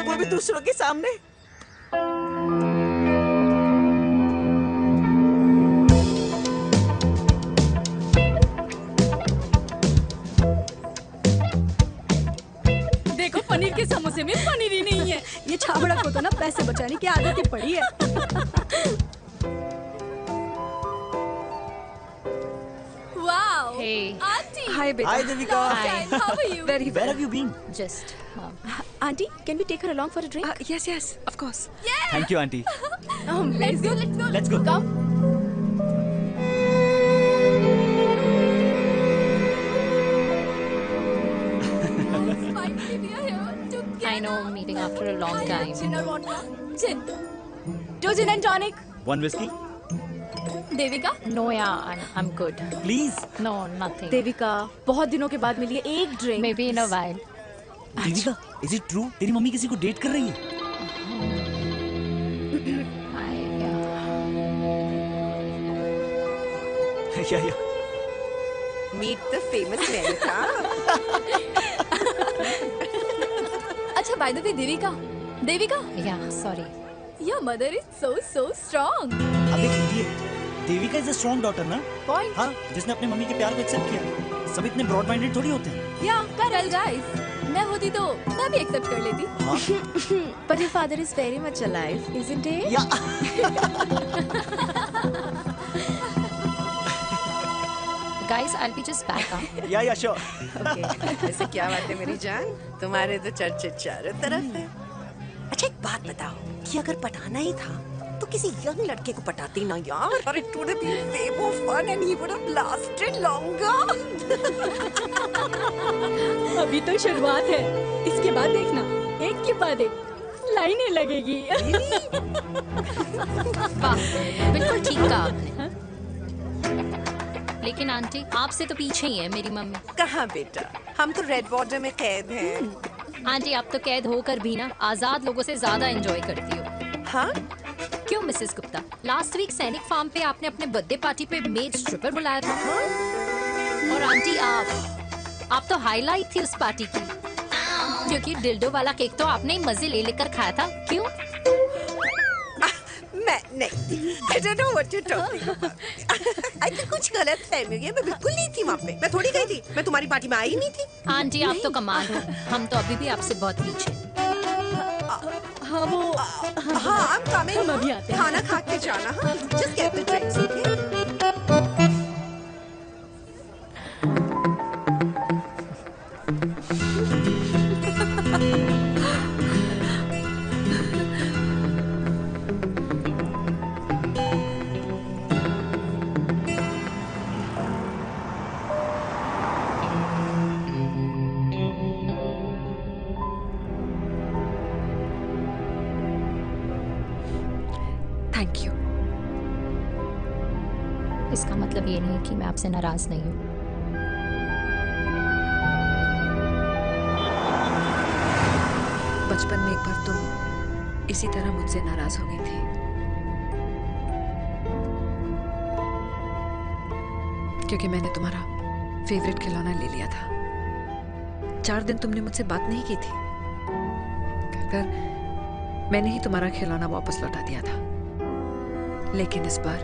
वो भी दूसरों के सामने। देखो, पनीर के समोसे में पनीर ही नहीं है। ये छाबड़ा को तो ना पैसे बचाने की आदत ही पड़ी है। Wow! Hey. Auntie! Hi, beta. Hi, Devika. Long time. How are you? Very Where well. have you been? Just, Auntie, can we take her along for a drink? Yes, yes, of course. Thank you, Auntie. Let's go, let's go. Let's go. Come. Finally, we are here together. I know, meeting after a long time. Gin or vodka? Gin. 2 gin and tonic. One whiskey? Devika? No, yeah, I'm good. Please. No, nothing. Devika, बहुत दिनों के बाद मिली है, एक drink. Maybe in a while. Devika, is it true? तेरी mummy किसी को date कर रही है? Yeah. या Meet the famous Megha. अच्छा, by the way, Devika. Yeah, sorry. Your mother is so strong. अबे Devika is a strong daughter ना? Point. हाँ, जिसने अपने मम्मी के प्यार को एक्सेप्ट किया. सब इतने ब्रॉड माइंडेड थोड़ी होते हैं. Yeah, correct guys. मैं होती तो मैं भी एक्सेप्ट कर लेती. But your father is very much alive, isn't he? Yeah. Guys, I'll be just back. Yeah, sure. Okay. ऐसे क्या बात है मेरी जान? तुम्हारे तो चर्चे चारों तरफ है. अच्छा एक बात बताओ कि अगर पटाना ही था तो किसी यंग लड़के को पटाती ना यार. और it would have been way more fun and he would have lasted longer. अभी तो शुरुआत है, इसके बाद देखना एक के बाद एक लाइनें लगेगी. वाह, बिल्कुल ठीक कहा आपने. लेकिन आंटी, आपसे तो पीछे ही है मेरी मम्मी. कहाँ बेटा, हम तो रेड वाटर में कैद हैं. आंटी, आप तो कैद होकर भी ना आजाद लोगों से ज्यादा एंजॉय करती हो. हाँ? क्यों मिसेस गुप्ता, लास्ट वीक सैनिक फार्म पे आपने अपने बर्थडे पार्टी पे मेड स्ट्रिपर बुलाया था. और आंटी, आप तो हाईलाइट थी उस पार्टी की, क्योंकि डिल्डो वाला केक तो आपने ही मजे ले लेकर खाया था. क्यों? मैं नहीं. I don't know what you're talking about. I think कुछ गलत है मेरी. मैं बिल्कुल नहीं थी वहाँ पे. मैं थोड़ी गई थी. मैं तुम्हारी पार्टी में आई नहीं थी. आंटी, आप तो कमाल हो. हम तो अभी भी आपसे बहुत पीछे. हाँ, वो हाँ, I'm coming. हम अभी आते हैं. खाना खा के जाना. हाँ, just get the drinks, okay? Thank you. इसका मतलब ये नहीं कि मैं आपसे नाराज नहीं हूँ. बचपन में एक बार तुम इसी तरह मुझसे नाराज हो गई थी, क्योंकि मैंने तुम्हारा फेवरेट खिलौना ले लिया था. 4 दिन तुमने मुझसे बात नहीं की थी. कहकर मैंने ही तुम्हारा खिलौना वापस लौटा दिया था. लेकिन इस बार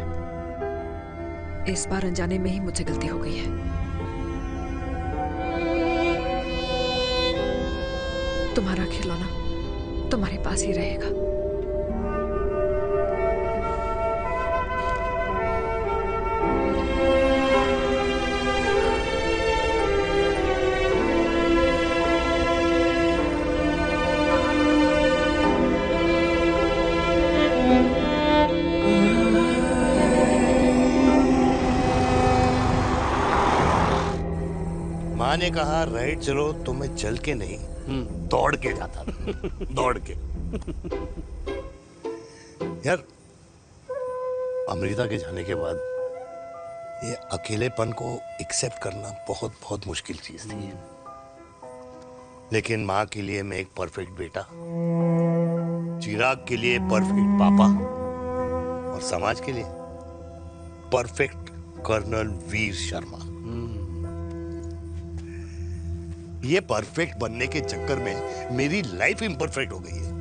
अनजाने में ही मुझसे गलती हो गई है. तुम्हारा खिलौना तुम्हारे पास ही रहेगा. माँ ने कहा राइट चलो, तो मैं चल के नहीं दौड़ के जाता था. दौड़ के. यार, अमृता के जाने के बाद ये अकेलेपन को एक्सेप्ट करना बहुत बहुत मुश्किल चीज थी. लेकिन माँ के लिए मैं एक परफेक्ट बेटा, चिराग के लिए परफेक्ट पापा और समाज के लिए परफेक्ट कर्नल वीर शर्मा. ये परफेक्ट बनने के चक्कर में मेरी लाइफ इम्परफेक्ट हो गई है.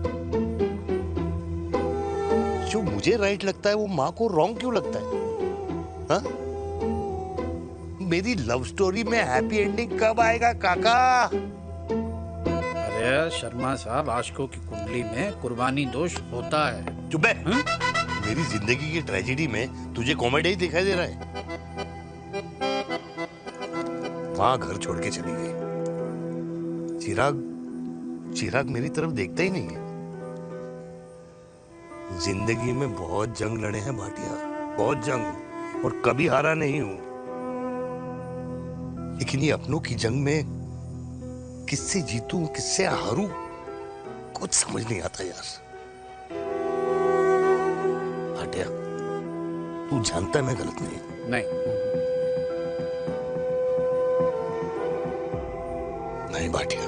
जो मुझे राइट लगता है वो माँ को रॉन्ग क्यों लगता है? हा? मेरी लव स्टोरी में हैप्पी एंडिंग कब आएगा काका? अरे शर्मा साहब, आशिकों की कुंडली में कुर्बानी दोष होता है. चुप है. मेरी जिंदगी की ट्रेजेडी में तुझे कॉमेडी ही दिखाई दे रहा है. माँ घर छोड़ के चली गई. चिराग मेरी तरफ देखता ही नहीं है. जिंदगी में बहुत जंग लड़े हैं भाटिया, बहुत जंग, और कभी हारा नहीं हूं. लेकिन ये अपनों की जंग में किससे जीतूं, किससे हारूं, कुछ समझ नहीं आता यार. भाटिया, तू जानता है मैं गलत नहीं. नहीं भाटिया,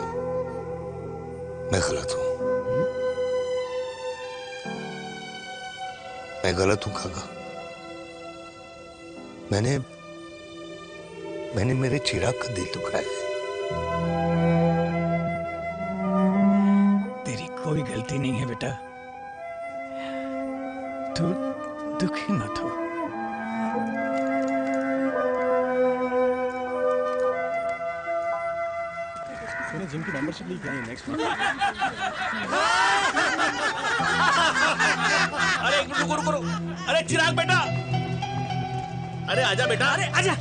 मैं गलत हूं. मैं गलत हूं काका. मैंने मेरे चिराग का दिल दुखाया है। तेरी कोई गलती नहीं है बेटा, तू दुखी मत हो। मैंने जिम की मेंबरशिप ली है नेक्स्ट मंथ। अरे रुको रुको रुको, अरे चिराग बेटा, अरे आजा बेटा, अरे आजा।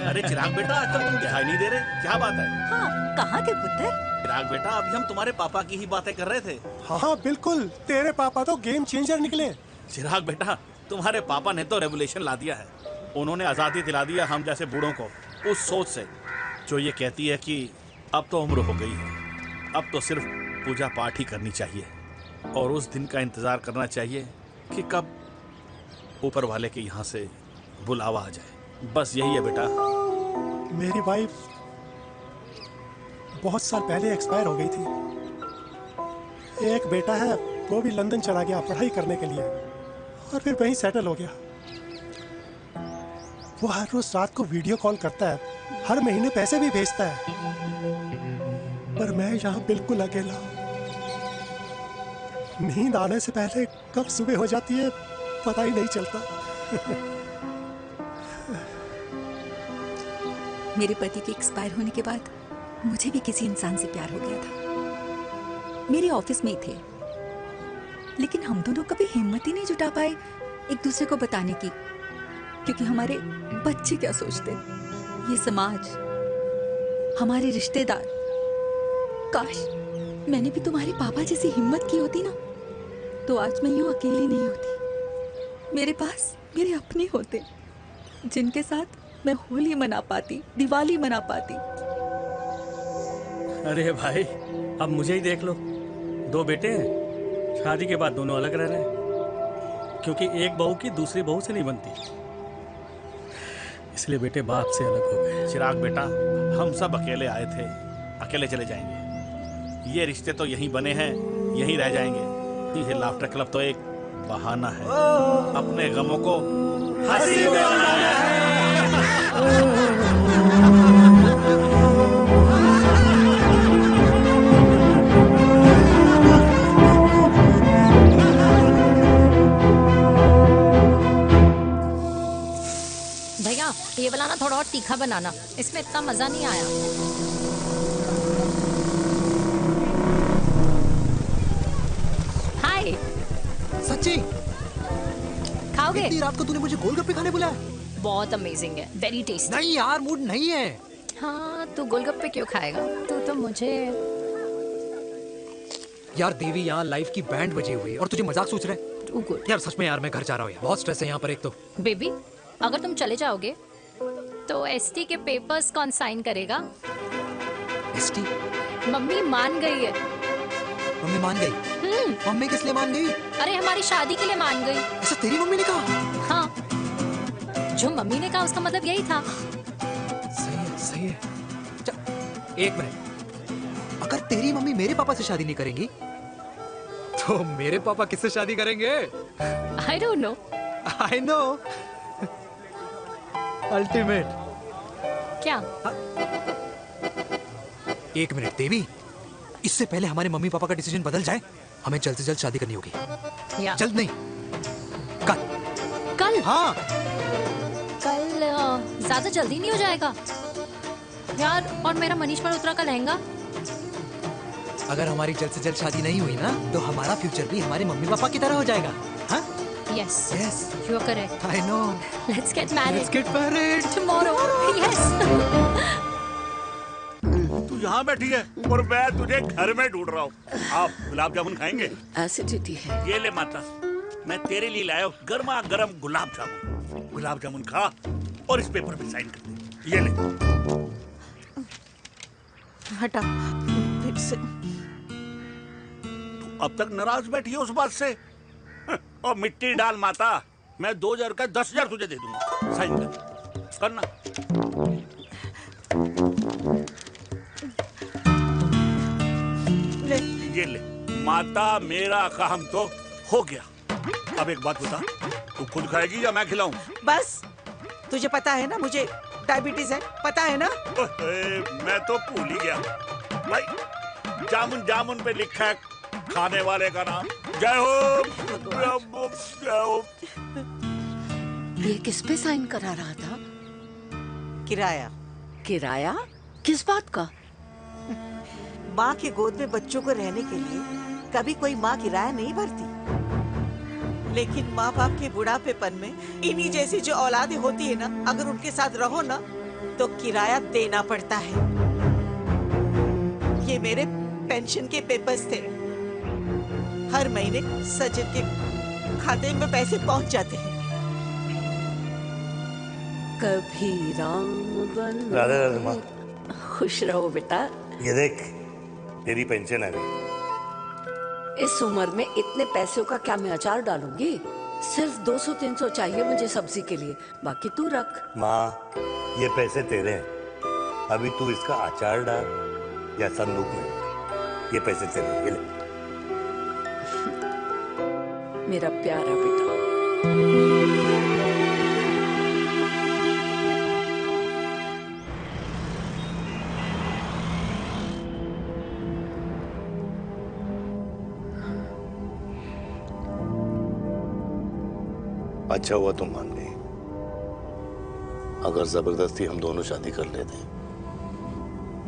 अरे चिराग बेटा, आजकल तुम दिखाई नहीं दे रहे, क्या बात है? हाँ, कहाँ थे पुत्र? चिराग बेटा, अभी हम तुम्हारे पापा की ही बातें कर रहे थे। हाँ बिल्कुल, तेरे पापा तो गेम चेंजर निकले। चिराग बेटा, तुम्हारे पापा ने तो रेवोल्यूशन ला दिया है। उन्होंने आज़ादी दिला दिया हम जैसे बूढ़ों को, उस सोच से जो ये कहती है कि अब तो उम्र हो गई है, अब तो सिर्फ पूजा पाठ ही करनी चाहिए और उस दिन का इंतज़ार करना चाहिए कि कब ऊपर वाले के यहाँ से बुलावा आ जाए। बस यही है बेटा। मेरी वाइफ बहुत साल पहले एक्सपायर हो गई थी। एक बेटा है, वो भी लंदन चला गया पढ़ाई करने के लिए और फिर वहीं सेटल हो गया। वो हर रोज रात को वीडियो कॉल करता है, हर महीने पैसे भी भेजता है, पर मैं यहाँ बिल्कुल अकेला हूँ। नींद आने से पहले कब सुबह हो जाती है पता ही नहीं चलता। मेरे पति के एक्सपायर होने के बाद मुझे भी किसी इंसान से प्यार हो गया था। मेरे ऑफिस में ही थे, लेकिन हम दोनों कभी हिम्मत ही नहीं जुटा पाए एक दूसरे को बताने की, क्योंकि हमारे बच्चे क्या सोचते, ये समाज, हमारे रिश्तेदार। काश मैंने भी तुम्हारे पापा जैसी हिम्मत की होती ना, तो आज मैं यूं अकेली नहीं होती। मेरे पास मेरे अपने होते जिनके साथ मैं होली मना पाती, दिवाली मना पाती। अरे भाई, अब मुझे ही देख लो, 2 बेटे हैं, शादी के बाद दोनों अलग रह रहे हैं, क्योंकि एक बहू की दूसरी बहू से नहीं बनती, इसलिए बेटे बाप से अलग हो गए। चिराग बेटा, हम सब अकेले आए थे, अकेले चले जाएंगे। ये रिश्ते तो यहीं बने हैं, यहीं रह जाएंगे। ये लाफ्टर क्लब तो एक बहाना है अपने गमों को हंसी में बनाना है। भैया, ये वाला ना थोड़ा और तीखा बनाना, इसमें इतना मजा नहीं आया। हाय। सच्ची? खाओगे? इतनी रात को तूने मुझे गोलगप्पे खाने बुलाया? बहुत अमेजिंग है, वेरी टेस्टी। नहीं यार, मूड नहीं है। हाँ, तू गोलगप्पे क्यों खाएगा? तू तो मुझे। यार देवी, यहाँ लाइफ की बैंड बजी हुई है और तुझे मजाक सोच रहा है? यार सच में यार, मैं घर जा रहा हूँ यार, बहुत स्ट्रेस है यहाँ पर। एक तो बेबी, अगर तुम चले जाओगे तो एसटी के पेपर्स कौन साइन करेगा? एसटी? मम्मी मान गई है। मम्मी मान गई? मम्मी किस लिए मान गई? अरे हमारी शादी के लिए मान गई। ऐसा तेरी मम्मी ने कहा? हाँ, जो मम्मी ने कहा उसका मतलब यही था। सही है, सही है। एक मिनट, अगर तेरी मम्मी मेरे पापा से शादी नहीं करेंगी तो मेरे पापा किससे शादी करेंगे? I don't know. I know. Ultimate. क्या? एक मिनट देवी, इससे पहले हमारे मम्मी पापा का डिसीजन बदल जाए, हमें जल्द से जल्द शादी करनी होगी। जल्द नहीं, कल। कल? हाँ। कल ज्यादा जल्दी नहीं हो जाएगा यार? और मेरा मनीष मल्होत्रा का लहंगा? अगर हमारी जल्द से जल्द शादी नहीं हुई ना, तो हमारा फ्यूचर भी हमारे मम्मी पापा की तरह हो जाएगा। हाँ? Yes. Yes. You are correct. I know. Let's get married. Let's get married tomorrow. Yes. तू यहाँ बैठी है और मैं तुझे घर में ढूंढ रहा हूँ। आप गुलाब जामुन खाएंगे? एसिडिटी है। ये ले माता, मैं तेरे लिए लाया हूँ गर्मा गर्म गुलाब जामुन। गुलाब जामुन खा और इस पेपर पे साइन कर दे। ये ले। हटा फिर से। तू अब तक नाराज बैठी है उस बात से? और मिट्टी डाल माता, मैं 2000 का 10,000 तुझे दे दूंगा। साइन कर, करना। ये ले माता, मेरा काम तो हो गया। अब एक बात बता, तू खुद खाएगी या मैं खिलाऊं? बस तुझे पता है ना मुझे डायबिटीज है, पता है ना? मैं तो भूल ही गया भाई। जामुन जामुन पे लिखा है खाने वाले का नाम। जय हो जय हो। ये किस पे साइन करा रहा था? किराया। किराया? किस बात का? माँ के गोद में बच्चों को रहने के लिए कभी कोई माँ किराया नहीं भरती, लेकिन माँ बाप के बुढ़ापेपन में इन्हीं जैसी जो औलादें होती है ना, अगर उनके साथ रहो ना तो किराया देना पड़ता है। ये मेरे पेंशन के पेपर्स थे। हर महीने सचिन के खाते में पैसे पहुंच जाते हैं। कभी राम बन। राधे राधे माँ। खुश रहो बेटा। ये देख तेरी पेंशन आ गई। इस उम्र में इतने पैसों का क्या मैं अचार डालूंगी? सिर्फ 200-300 चाहिए मुझे सब्जी के लिए, बाकी तू रख। माँ ये पैसे तेरे हैं, अभी तू इसका अचार डाल या संदूक में, ये पैसे तेरे हैं, ये ले। मेरा प्यारा बेटा। अच्छा हुआ तुम मान गई, अगर जबरदस्ती हम दोनों शादी कर लेते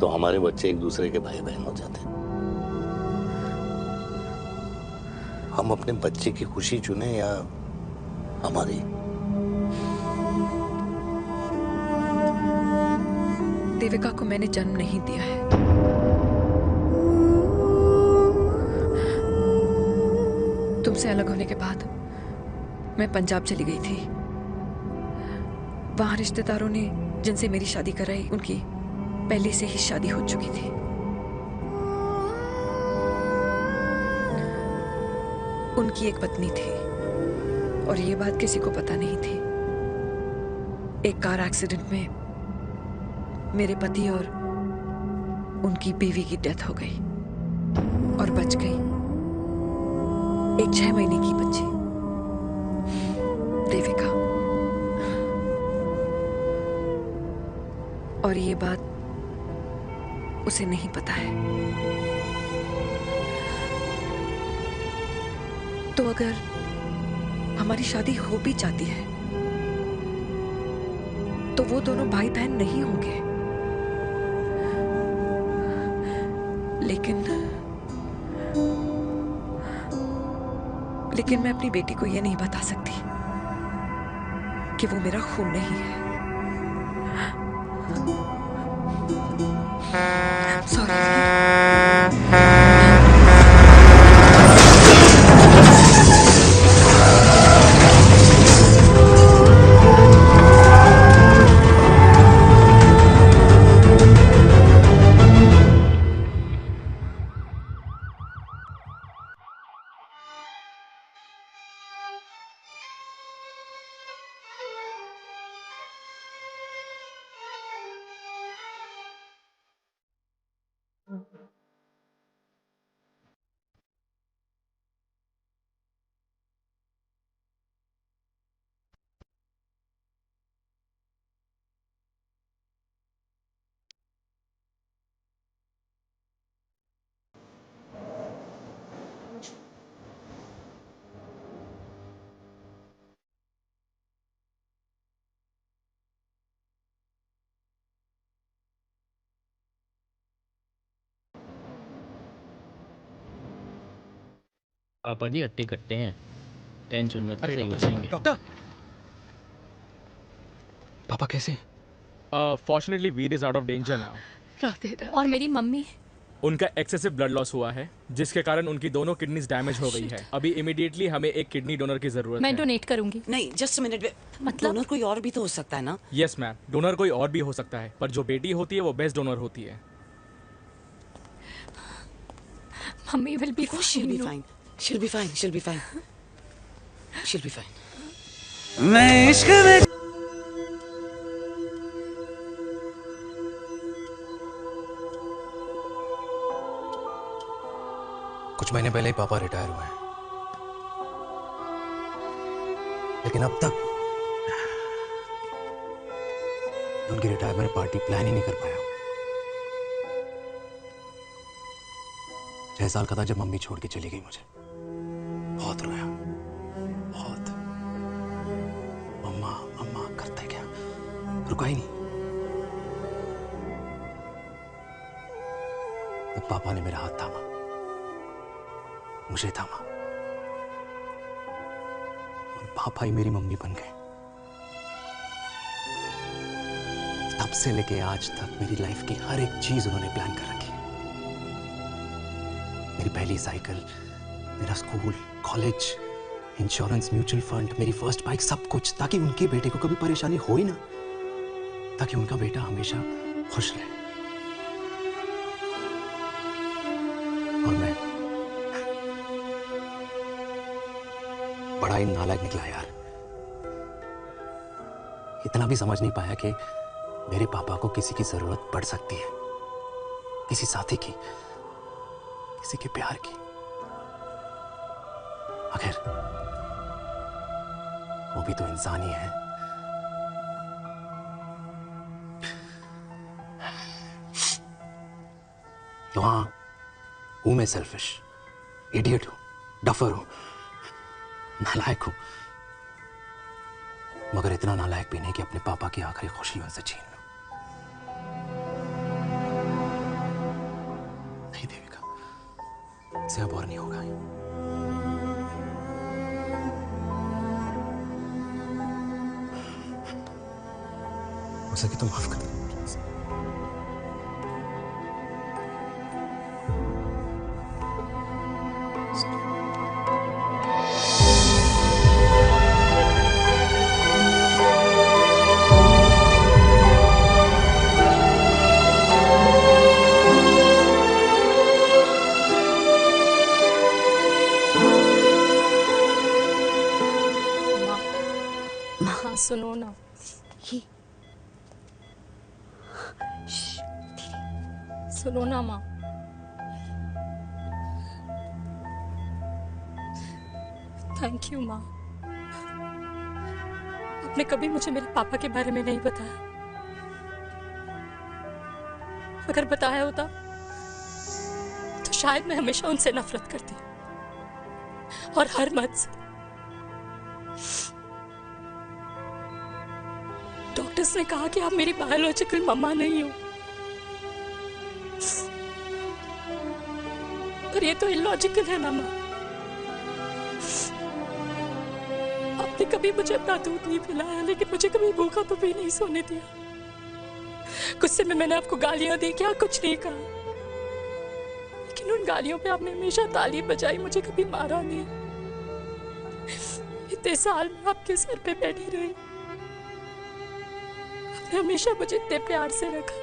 तो हमारे बच्चे एक दूसरे के भाई बहन हो जाते। हम अपने बच्चे की खुशी चुने या हमारी? देविका को मैंने जन्म नहीं दिया है। तुमसे अलग होने के बाद मैं पंजाब चली गई थी। वहां रिश्तेदारों ने जिनसे मेरी शादी कराई, उनकी पहले से ही शादी हो चुकी थी। उनकी एक पत्नी थी और ये बात किसी को पता नहीं थी। एक कार एक्सीडेंट में मेरे पति और उनकी बीवी की डेथ हो गई और बच गई एक 6 महीने की बच्ची, देविका। और ये बात उसे नहीं पता है। तो अगर हमारी शादी हो भी जाती है तो वो दोनों भाई बहन नहीं होंगे। लेकिन मैं अपनी बेटी को ये नहीं बता सकती कि वो मेरा खून नहीं है। पापा जी हट्टे कट्टे हैं, टेंशन मत सही हो जाएंगे। डॉक्टर, पापा कैसे? Fortunately Veer is out of danger now. और मेरी मम्मी? उनका एक्सेसिव ब्लड लॉस हुआ है जिसके कारण उनकी दोनों किडनीज डैमेज हो गई है। अभी इमीडिएटली हमें एक किडनी डोनर की जरूरत है। मैं डोनेट करूंगी। नहीं, जस्ट मिनट। मतलब डोनर कोई और भी तो हो सकता है ना? यस मैम, डोनर कोई और भी हो सकता है, पर जो बेटी होती है वो बेस्ट डोनर होती है। Mummy will be fine. She'll be fine. She'll be fine. She'll be fine. मैं इश्क में कुछ महीने पहले ही पापा रिटायर हुए हैं, लेकिन लेकिन अब तक उनकी रिटायरमेंट पार्टी प्लान ही नहीं कर पाया। 6 साल का था जब मम्मी छोड़ के चली गई मुझे। बहुत रोया, बहुत। मम्मा मम्मा करते क्या, रुका ही नहीं। तब पापा ने मेरा हाथ थामा, मुझे थामा, और पापा ही मेरी मम्मी बन गए। तब से लेके आज तक मेरी लाइफ की हर एक चीज उन्होंने प्लान कर रखी। मेरी पहली साइकिल, मेरा school, college, insurance, mutual fund, मेरी फर्स्ट बाइक, सब कुछ, ताकि उनके बेटे को कभी परेशानी हो ही ना, ताकि उनका बेटा हमेशा खुश रहे। और मैं बड़ा ही नालायक निकला यार। इतना भी समझ नहीं पाया कि मेरे पापा को किसी की जरूरत पड़ सकती है, किसी साथी की, किसी के प्यार की। आखिर वो भी तो इंसान ही है। तो हाँ, हूं मैं सेल्फिश, इडियट हूं, डफर हूं, नालायक हूं, मगर इतना नालायक भी नहीं कि अपने पापा की आखिरी खुशी उनसे छीन लूं। नहीं देविका, इससे अब और नहीं होगा। हो सके तो माफ कर दो। सुनो ना, सुनो ना माँ। थैंक यू माँ, आपने कभी मुझे मेरे पापा के बारे में नहीं बताया। अगर बताया होता तो शायद मैं हमेशा उनसे नफरत करती, और हर मत से। डॉक्टर्स ने कहा कि आप मेरी बायोलॉजिकल मम्मा नहीं हो, पर ये तो इलॉजिकल है ना माँ। आपने कभी मुझे अपना दूध नहीं पिलाया, लेकिन मुझे कभी भूखा तो भी नहीं सोने दिया। गुस्से में मैंने आपको गालियां दी, क्या कुछ नहीं कहा, लेकिन उन गालियों पे आपने हमेशा ताली बजाई, मुझे कभी मारा नहीं। इतने साल में आपके सर पे बैठी रही, आपने हमेशा मुझे इतने प्यार से रखा।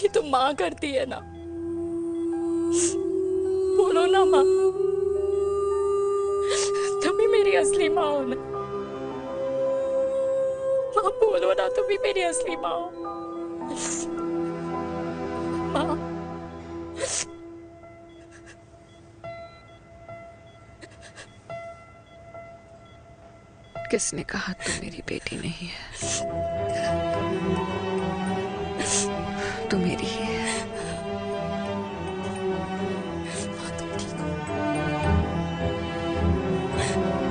ये तो माँ करती है ना, बोलो ना माँ, तुम ही मेरी असली माँ हो ना। माँ बोलो ना, तुम ही मेरी असली माँ हो। माँ, किसने कहा तू मेरी बेटी नहीं है? तू मेरी ही है।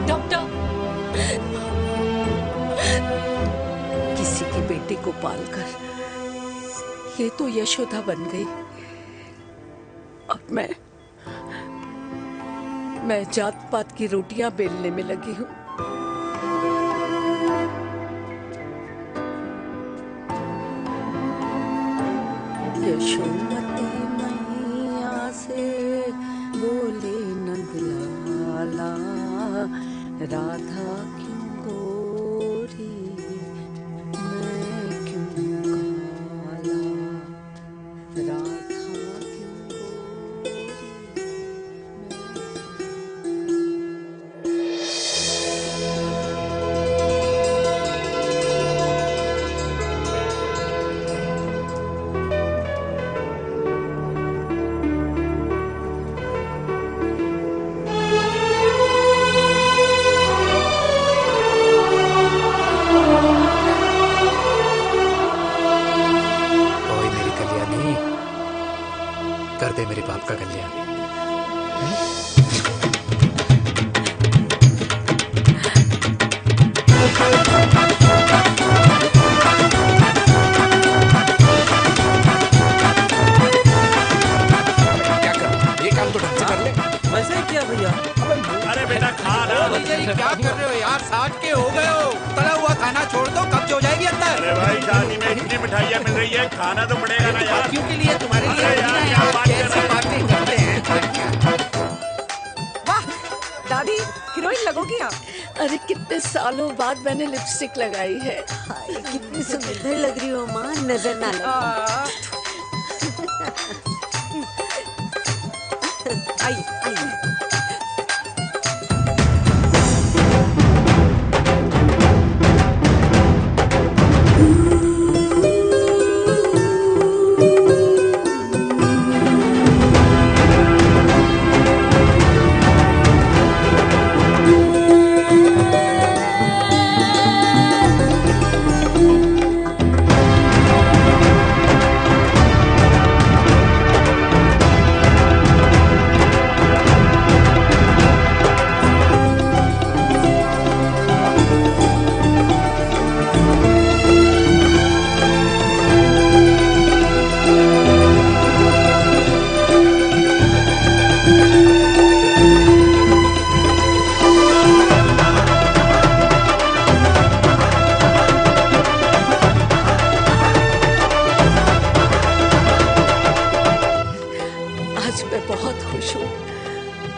डॉक्टर, किसी की बेटी को पालकर ये तो यशोदा बन गई, और मैं जात पात की रोटियां बेलने में लगी हूँ। यशोमती मैया से बोले नंदलाला, राधा क्यों गोरी, मैं क्यों काला, राधा क्यों गोरी। मिठाइयाँ मिल रही है, खाना तो पड़ेगा ना यार। क्यों के लिए तुम्हारे लिए अरे यार, क्या बात कर रहे हैं? बातें करते हैं। वाह दादी, हीरोइन लगोगी आप। अरे कितने सालों बाद मैंने लिपस्टिक लगाई है। हाय, कितनी सुंदर लग रही हो माँ, नजर ना लगे। आइए आइए। आज मैं बहुत खुश हूँ।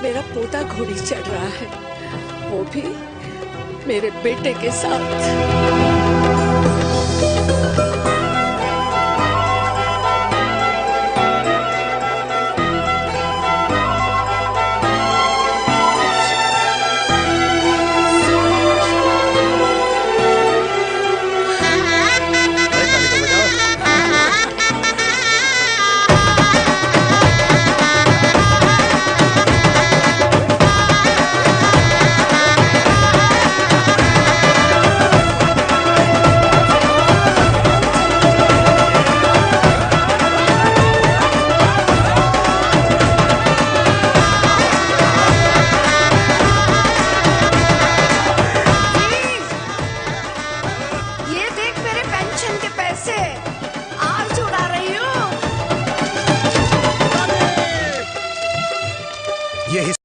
मेरा पोता घोड़ी चढ़ रहा है, वो भी मेरे बेटे के साथ।